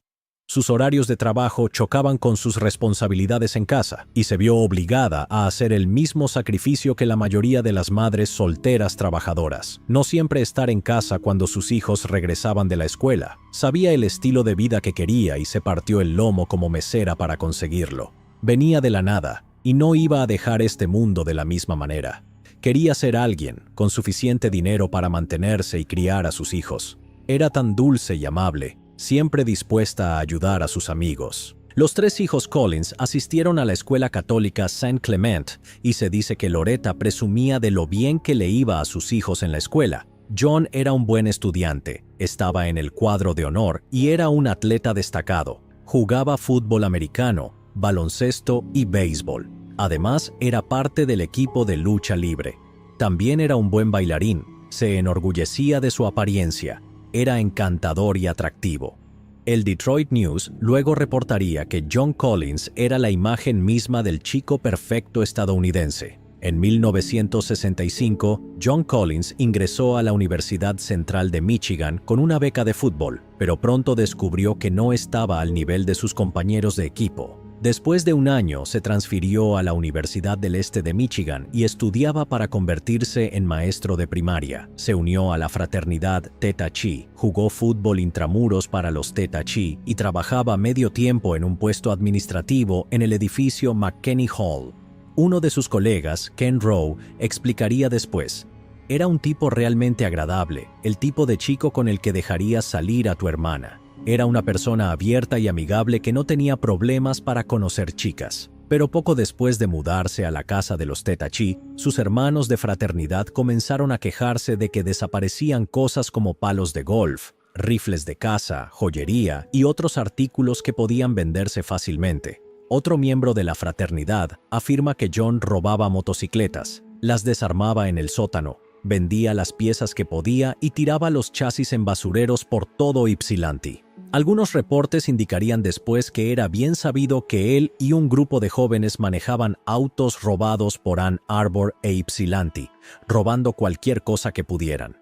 Sus horarios de trabajo chocaban con sus responsabilidades en casa y se vio obligada a hacer el mismo sacrificio que la mayoría de las madres solteras trabajadoras. No siempre estar en casa cuando sus hijos regresaban de la escuela. Sabía el estilo de vida que quería y se partió el lomo como mesera para conseguirlo. Venía de la nada y no iba a dejar este mundo de la misma manera. Quería ser alguien con suficiente dinero para mantenerse y criar a sus hijos. Era tan dulce y amable, siempre dispuesta a ayudar a sus amigos. Los 3 hijos Collins asistieron a la escuela católica Saint Clement y se dice que Loretta presumía de lo bien que le iba a sus hijos en la escuela. John era un buen estudiante, estaba en el cuadro de honor y era un atleta destacado. Jugaba fútbol americano, baloncesto y béisbol. Además, era parte del equipo de lucha libre. También era un buen bailarín, se enorgullecía de su apariencia. Era encantador y atractivo. El Detroit News luego reportaría que John Collins era la imagen misma del chico perfecto estadounidense. En 1965, John Collins ingresó a la Universidad Central de Michigan con una beca de fútbol, pero pronto descubrió que no estaba al nivel de sus compañeros de equipo. Después de un año, se transfirió a la Universidad del Este de Michigan y estudiaba para convertirse en maestro de primaria. Se unió a la fraternidad Theta Chi, jugó fútbol intramuros para los Theta Chi y trabajaba medio tiempo en un puesto administrativo en el edificio McKinney Hall. Uno de sus colegas, Ken Rowe, explicaría después: «Era un tipo realmente agradable, el tipo de chico con el que dejarías salir a tu hermana. Era una persona abierta y amigable que no tenía problemas para conocer chicas». Pero poco después de mudarse a la casa de los Theta Chi, sus hermanos de fraternidad comenzaron a quejarse de que desaparecían cosas como palos de golf, rifles de caza, joyería y otros artículos que podían venderse fácilmente. Otro miembro de la fraternidad afirma que John robaba motocicletas, las desarmaba en el sótano, vendía las piezas que podía y tiraba los chasis en basureros por todo Ypsilanti. Algunos reportes indicarían después que era bien sabido que él y un grupo de jóvenes manejaban autos robados por Ann Arbor e Ypsilanti, robando cualquier cosa que pudieran.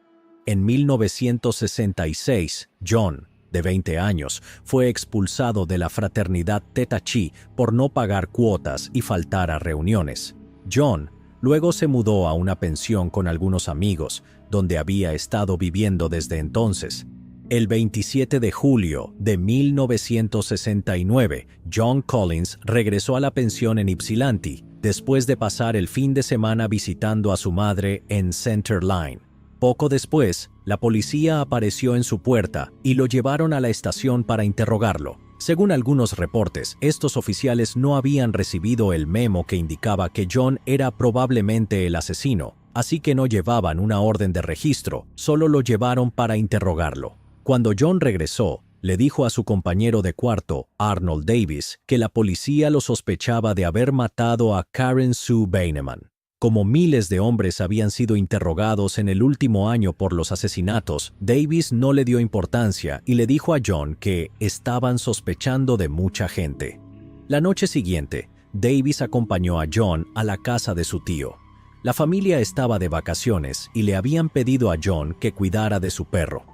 En 1966, John, de 20 años, fue expulsado de la fraternidad Theta Chi por no pagar cuotas y faltar a reuniones. John luego se mudó a una pensión con algunos amigos, donde había estado viviendo desde entonces. El 27 de julio de 1969, John Collins regresó a la pensión en Ypsilanti, después de pasar el fin de semana visitando a su madre en Center Line. Poco después, la policía apareció en su puerta y lo llevaron a la estación para interrogarlo. Según algunos reportes, estos oficiales no habían recibido el memo que indicaba que John era probablemente el asesino, así que no llevaban una orden de registro, solo lo llevaron para interrogarlo. Cuando John regresó, le dijo a su compañero de cuarto, Arnold Davis, que la policía lo sospechaba de haber matado a Karen Sue Beineman. Como miles de hombres habían sido interrogados en el último año por los asesinatos, Davis no le dio importancia y le dijo a John que estaban sospechando de mucha gente. La noche siguiente, Davis acompañó a John a la casa de su tío. La familia estaba de vacaciones y le habían pedido a John que cuidara de su perro.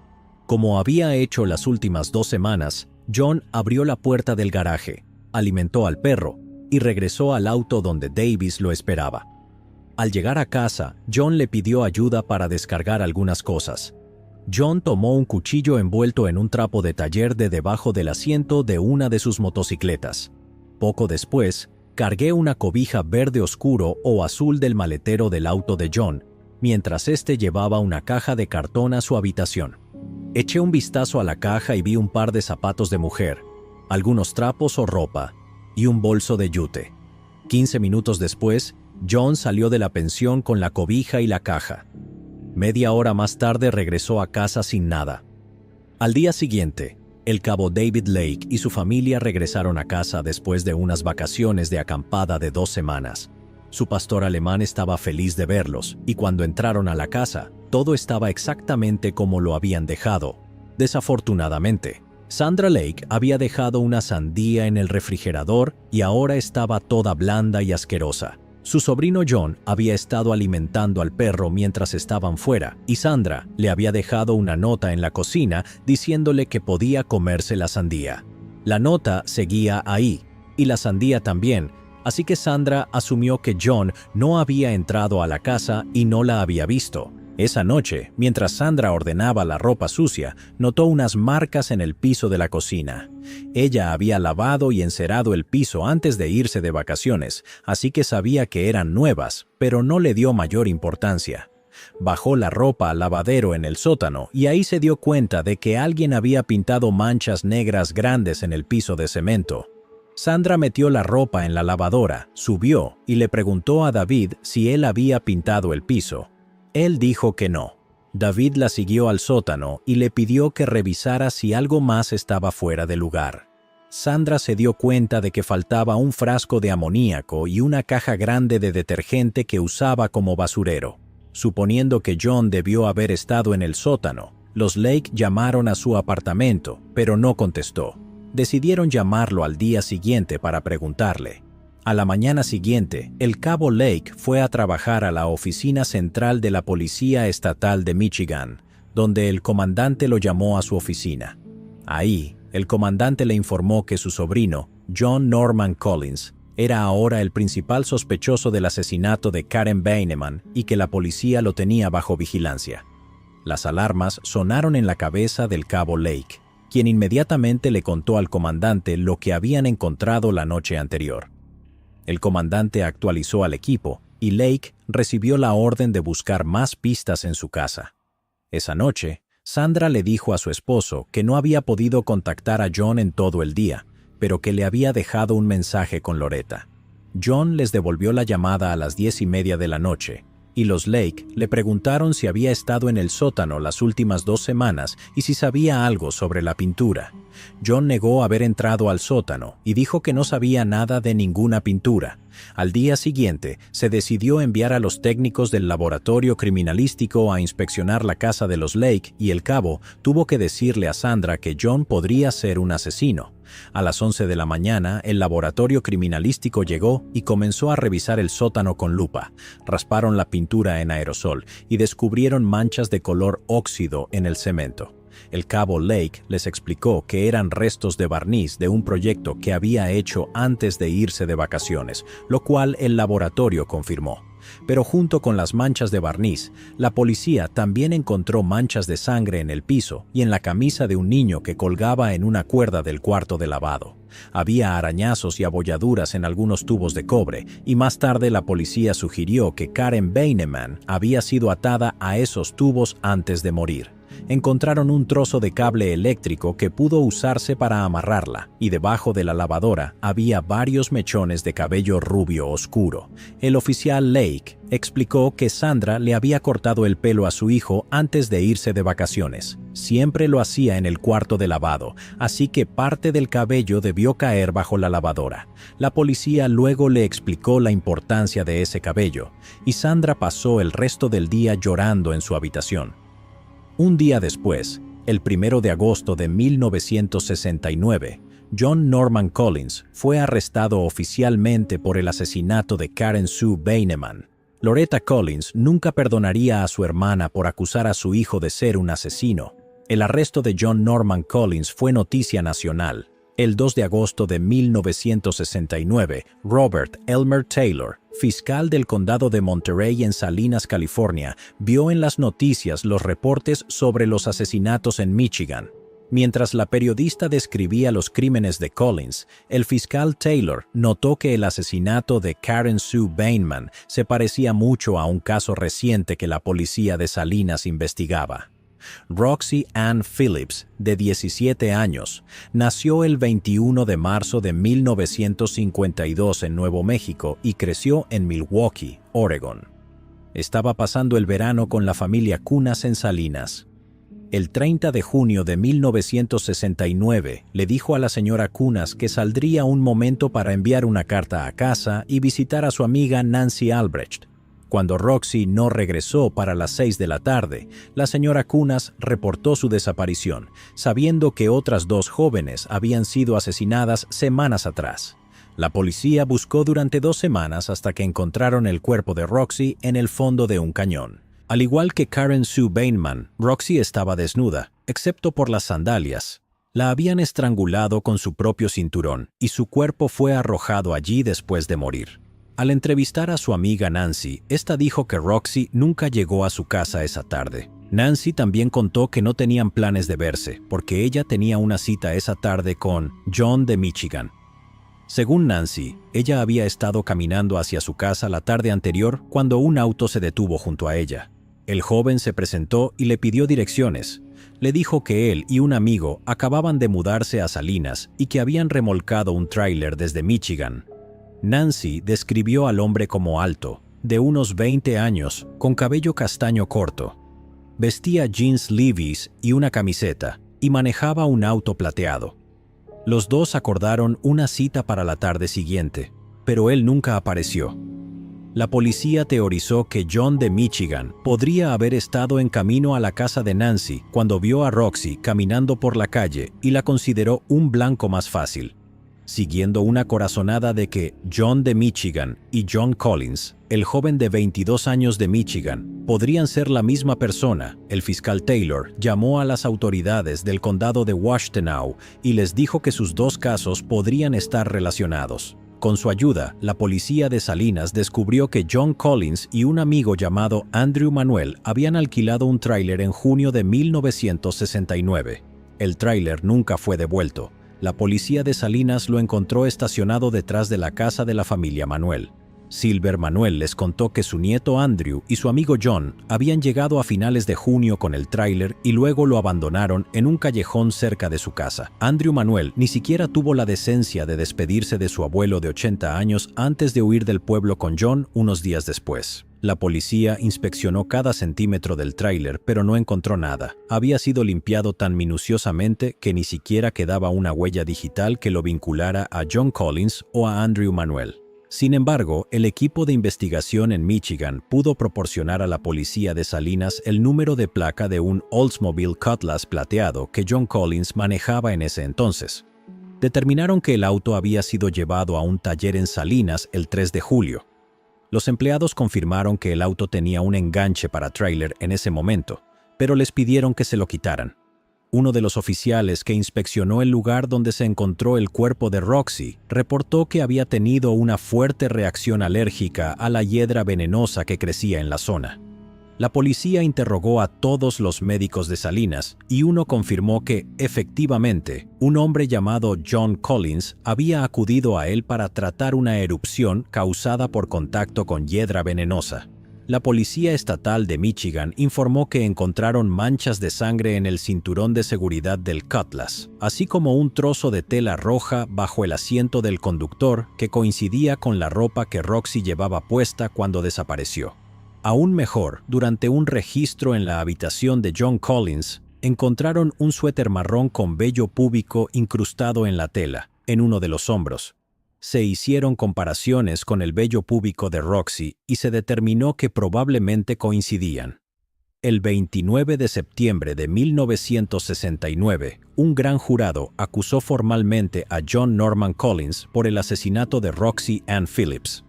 Como había hecho las últimas 2 semanas, John abrió la puerta del garaje, alimentó al perro y regresó al auto donde Davis lo esperaba. Al llegar a casa, John le pidió ayuda para descargar algunas cosas. John tomó un cuchillo envuelto en un trapo de taller de debajo del asiento de una de sus motocicletas. Poco después, cargué una cobija verde oscuro o azul del maletero del auto de John, mientras éste llevaba una caja de cartón a su habitación. Eché un vistazo a la caja y vi un par de zapatos de mujer. algunos trapos o ropa y un bolso de yute. 15 minutos después, John salió de la pensión con la cobija y la caja. Media hora más tarde regresó a casa sin nada. Al día siguiente, el cabo David Lake y su familia regresaron a casa después de unas vacaciones de acampada de 2 semanas. Su pastor alemán estaba feliz de verlos, y cuando entraron a la casa, todo estaba exactamente como lo habían dejado. Desafortunadamente, Sandra Lake había dejado una sandía en el refrigerador y ahora estaba toda blanda y asquerosa. Su sobrino John había estado alimentando al perro mientras estaban fuera, y Sandra le había dejado una nota en la cocina diciéndole que podía comerse la sandía. La nota seguía ahí, y la sandía también, así que Sandra asumió que John no había entrado a la casa y no la había visto. Esa noche, mientras Sandra ordenaba la ropa sucia, notó unas marcas en el piso de la cocina. Ella había lavado y encerado el piso antes de irse de vacaciones, así que sabía que eran nuevas, pero no le dio mayor importancia. Bajó la ropa al lavadero en el sótano y ahí se dio cuenta de que alguien había pintado manchas negras grandes en el piso de cemento. Sandra metió la ropa en la lavadora, subió y le preguntó a David si él había pintado el piso. Él dijo que no. David la siguió al sótano y le pidió que revisara si algo más estaba fuera de lugar. Sandra se dio cuenta de que faltaba un frasco de amoníaco y una caja grande de detergente que usaba como basurero. Suponiendo que John debió haber estado en el sótano, los Lake llamaron a su apartamento, pero no contestó. Decidieron llamarlo al día siguiente para preguntarle. A la mañana siguiente, el cabo Lake fue a trabajar a la oficina central de la Policía Estatal de Michigan, donde el comandante lo llamó a su oficina. Ahí, el comandante le informó que su sobrino, John Norman Collins, era ahora el principal sospechoso del asesinato de Karen Beineman y que la policía lo tenía bajo vigilancia. Las alarmas sonaron en la cabeza del cabo Lake, quien inmediatamente le contó al comandante lo que habían encontrado la noche anterior. El comandante actualizó al equipo y Lake recibió la orden de buscar más pistas en su casa. Esa noche, Sandra le dijo a su esposo que no había podido contactar a John en todo el día, pero que le había dejado un mensaje con Loretta. John les devolvió la llamada a las 10:30 de la noche, y los Lake le preguntaron si había estado en el sótano las últimas 2 semanas y si sabía algo sobre la pintura. John negó haber entrado al sótano y dijo que no sabía nada de ninguna pintura. Al día siguiente, se decidió enviar a los técnicos del laboratorio criminalístico a inspeccionar la casa de los Lake y el cabo tuvo que decirle a Sandra que John podría ser un asesino. A las 11 de la mañana, el laboratorio criminalístico llegó y comenzó a revisar el sótano con lupa. Rasparon la pintura en aerosol y descubrieron manchas de color óxido en el cemento. El cabo Lake les explicó que eran restos de barniz de un proyecto que había hecho antes de irse de vacaciones, lo cual el laboratorio confirmó. Pero junto con las manchas de barniz, la policía también encontró manchas de sangre en el piso y en la camisa de un niño que colgaba en una cuerda del cuarto de lavado. Había arañazos y abolladuras en algunos tubos de cobre, y más tarde la policía sugirió que Karen Beineman había sido atada a esos tubos antes de morir. Encontraron un trozo de cable eléctrico que pudo usarse para amarrarla, y debajo de la lavadora había varios mechones de cabello rubio oscuro. El oficial Lake explicó que Sandra le había cortado el pelo a su hijo antes de irse de vacaciones. Siempre lo hacía en el cuarto de lavado, así que parte del cabello debió caer bajo la lavadora. La policía luego le explicó la importancia de ese cabello, y Sandra pasó el resto del día llorando en su habitación. Un día después, el 1 de agosto de 1969, John Norman Collins fue arrestado oficialmente por el asesinato de Karen Sue Beineman. Loretta Collins nunca perdonaría a su hermana por acusar a su hijo de ser un asesino. El arresto de John Norman Collins fue noticia nacional. El 2 de agosto de 1969, Robert Elmer Taylor, fiscal del condado de Monterey en Salinas, California, vio en las noticias los reportes sobre los asesinatos en Michigan. Mientras la periodista describía los crímenes de Collins, el fiscal Taylor notó que el asesinato de Karen Sue Beineman se parecía mucho a un caso reciente que la policía de Salinas investigaba. Roxy Ann Phillips, de 17 años, nació el 21 de marzo de 1952 en Nuevo México y creció en Milwaukee, Oregon. Estaba pasando el verano con la familia Cunas en Salinas. El 30 de junio de 1969 le dijo a la señora Cunas que saldría un momento para enviar una carta a casa y visitar a su amiga Nancy Albrecht. Cuando Roxy no regresó para las 6 de la tarde, la señora Cunas reportó su desaparición, sabiendo que otras 2 jóvenes habían sido asesinadas semanas atrás. La policía buscó durante 2 semanas hasta que encontraron el cuerpo de Roxy en el fondo de un cañón. Al igual que Karen Sue Bainman, Roxy estaba desnuda, excepto por las sandalias. La habían estrangulado con su propio cinturón y su cuerpo fue arrojado allí después de morir. Al entrevistar a su amiga Nancy, esta dijo que Roxy nunca llegó a su casa esa tarde. Nancy también contó que no tenían planes de verse, porque ella tenía una cita esa tarde con John de Michigan. Según Nancy, ella había estado caminando hacia su casa la tarde anterior cuando un auto se detuvo junto a ella. El joven se presentó y le pidió direcciones. Le dijo que él y un amigo acababan de mudarse a Salinas y que habían remolcado un tráiler desde Michigan. Nancy describió al hombre como alto, de unos 20 años, con cabello castaño corto. Vestía jeans Levi's y una camiseta, y manejaba un auto plateado. Los dos acordaron una cita para la tarde siguiente, pero él nunca apareció. La policía teorizó que John de Michigan podría haber estado en camino a la casa de Nancy cuando vio a Roxy caminando por la calle y la consideró un blanco más fácil. Siguiendo una corazonada de que John de Michigan y John Collins, el joven de 22 años de Michigan, podrían ser la misma persona, el fiscal Taylor llamó a las autoridades del condado de Washtenaw y les dijo que sus 2 casos podrían estar relacionados. Con su ayuda, la policía de Salinas descubrió que John Collins y un amigo llamado Andrew Manuel habían alquilado un tráiler en junio de 1969. El tráiler nunca fue devuelto. La policía de Salinas lo encontró estacionado detrás de la casa de la familia Manuel. Silver Manuel les contó que su nieto Andrew y su amigo John habían llegado a finales de junio con el tráiler y luego lo abandonaron en un callejón cerca de su casa. Andrew Manuel ni siquiera tuvo la decencia de despedirse de su abuelo de 80 años antes de huir del pueblo con John unos días después. La policía inspeccionó cada centímetro del tráiler, pero no encontró nada. Había sido limpiado tan minuciosamente que ni siquiera quedaba una huella digital que lo vinculara a John Collins o a Andrew Manuel. Sin embargo, el equipo de investigación en Michigan pudo proporcionar a la policía de Salinas el número de placa de un Oldsmobile Cutlass plateado que John Collins manejaba en ese entonces. Determinaron que el auto había sido llevado a un taller en Salinas el 3 de julio. Los empleados confirmaron que el auto tenía un enganche para tráiler en ese momento, pero les pidieron que se lo quitaran. Uno de los oficiales que inspeccionó el lugar donde se encontró el cuerpo de Roxy reportó que había tenido una fuerte reacción alérgica a la hiedra venenosa que crecía en la zona. La policía interrogó a todos los médicos de Salinas y uno confirmó que, efectivamente, un hombre llamado John Collins había acudido a él para tratar una erupción causada por contacto con hiedra venenosa. La policía estatal de Michigan informó que encontraron manchas de sangre en el cinturón de seguridad del Cutlass, así como un trozo de tela roja bajo el asiento del conductor que coincidía con la ropa que Roxy llevaba puesta cuando desapareció. Aún mejor, durante un registro en la habitación de John Collins, encontraron un suéter marrón con vello púbico incrustado en la tela, en uno de los hombros. Se hicieron comparaciones con el vello púbico de Roxy y se determinó que probablemente coincidían. El 29 de septiembre de 1969, un gran jurado acusó formalmente a John Norman Collins por el asesinato de Roxy Ann Phillips.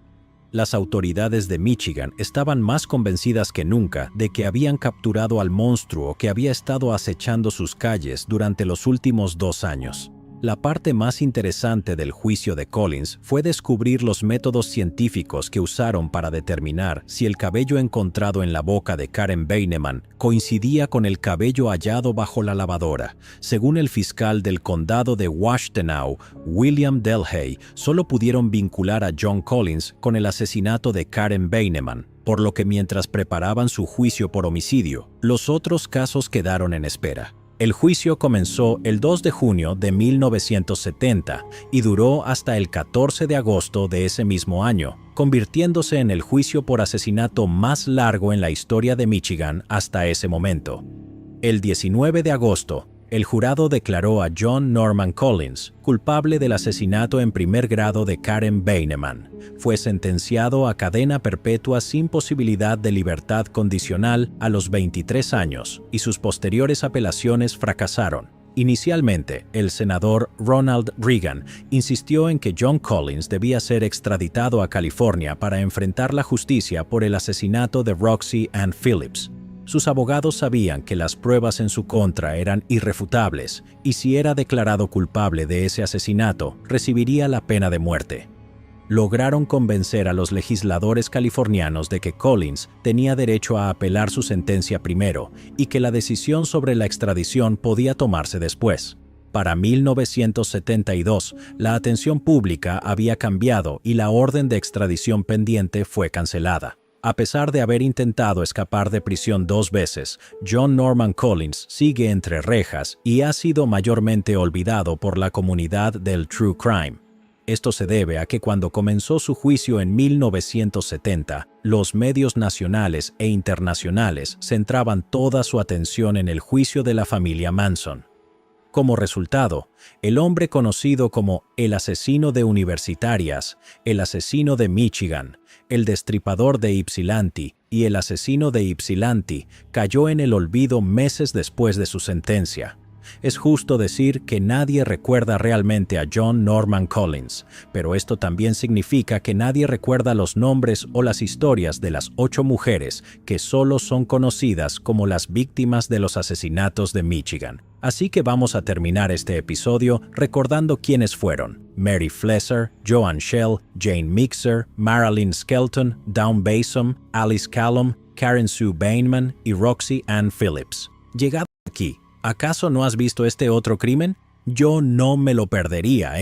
Las autoridades de Michigan estaban más convencidas que nunca de que habían capturado al monstruo que había estado acechando sus calles durante los últimos 2 años. La parte más interesante del juicio de Collins fue descubrir los métodos científicos que usaron para determinar si el cabello encontrado en la boca de Karen Bainman coincidía con el cabello hallado bajo la lavadora. Según el fiscal del condado de Washtenaw, William Delhay, solo pudieron vincular a John Collins con el asesinato de Karen Bainman. por lo que mientras preparaban su juicio por homicidio, los otros casos quedaron en espera. El juicio comenzó el 2 de junio de 1970 y duró hasta el 14 de agosto de ese mismo año, convirtiéndose en el juicio por asesinato más largo en la historia de Michigan hasta ese momento. El 19 de agosto, el jurado declaró a John Norman Collins culpable del asesinato en primer grado de Karen Beineman. Fue sentenciado a cadena perpetua sin posibilidad de libertad condicional a los 23 años y sus posteriores apelaciones fracasaron. Inicialmente, el senador Ronald Reagan insistió en que John Collins debía ser extraditado a California para enfrentar la justicia por el asesinato de Roxy Ann Phillips. Sus abogados sabían que las pruebas en su contra eran irrefutables y si era declarado culpable de ese asesinato, recibiría la pena de muerte. Lograron convencer a los legisladores californianos de que Collins tenía derecho a apelar su sentencia primero y que la decisión sobre la extradición podía tomarse después. Para 1972, la atención pública había cambiado y la orden de extradición pendiente fue cancelada. A pesar de haber intentado escapar de prisión 2 veces, John Norman Collins sigue entre rejas y ha sido mayormente olvidado por la comunidad del true crime. Esto se debe a que cuando comenzó su juicio en 1970, los medios nacionales e internacionales centraban toda su atención en el juicio de la familia Manson. Como resultado, el hombre conocido como el asesino de universitarias, el asesino de Michigan, el destripador de Ypsilanti y el asesino de Ypsilanti cayó en el olvido meses después de su sentencia. Es justo decir que nadie recuerda realmente a John Norman Collins, pero esto también significa que nadie recuerda los nombres o las historias de las 8 mujeres que solo son conocidas como las víctimas de los asesinatos de Michigan. Así que vamos a terminar este episodio recordando quiénes fueron: Mary Flesser, Joan Schell, Jane Mixer, Marilyn Skelton, Dawn Basom, Alice Callum, Karen Sue Beineman y Roxy Ann Phillips. Llegado aquí, ¿acaso no has visto este otro crimen? Yo no me lo perdería,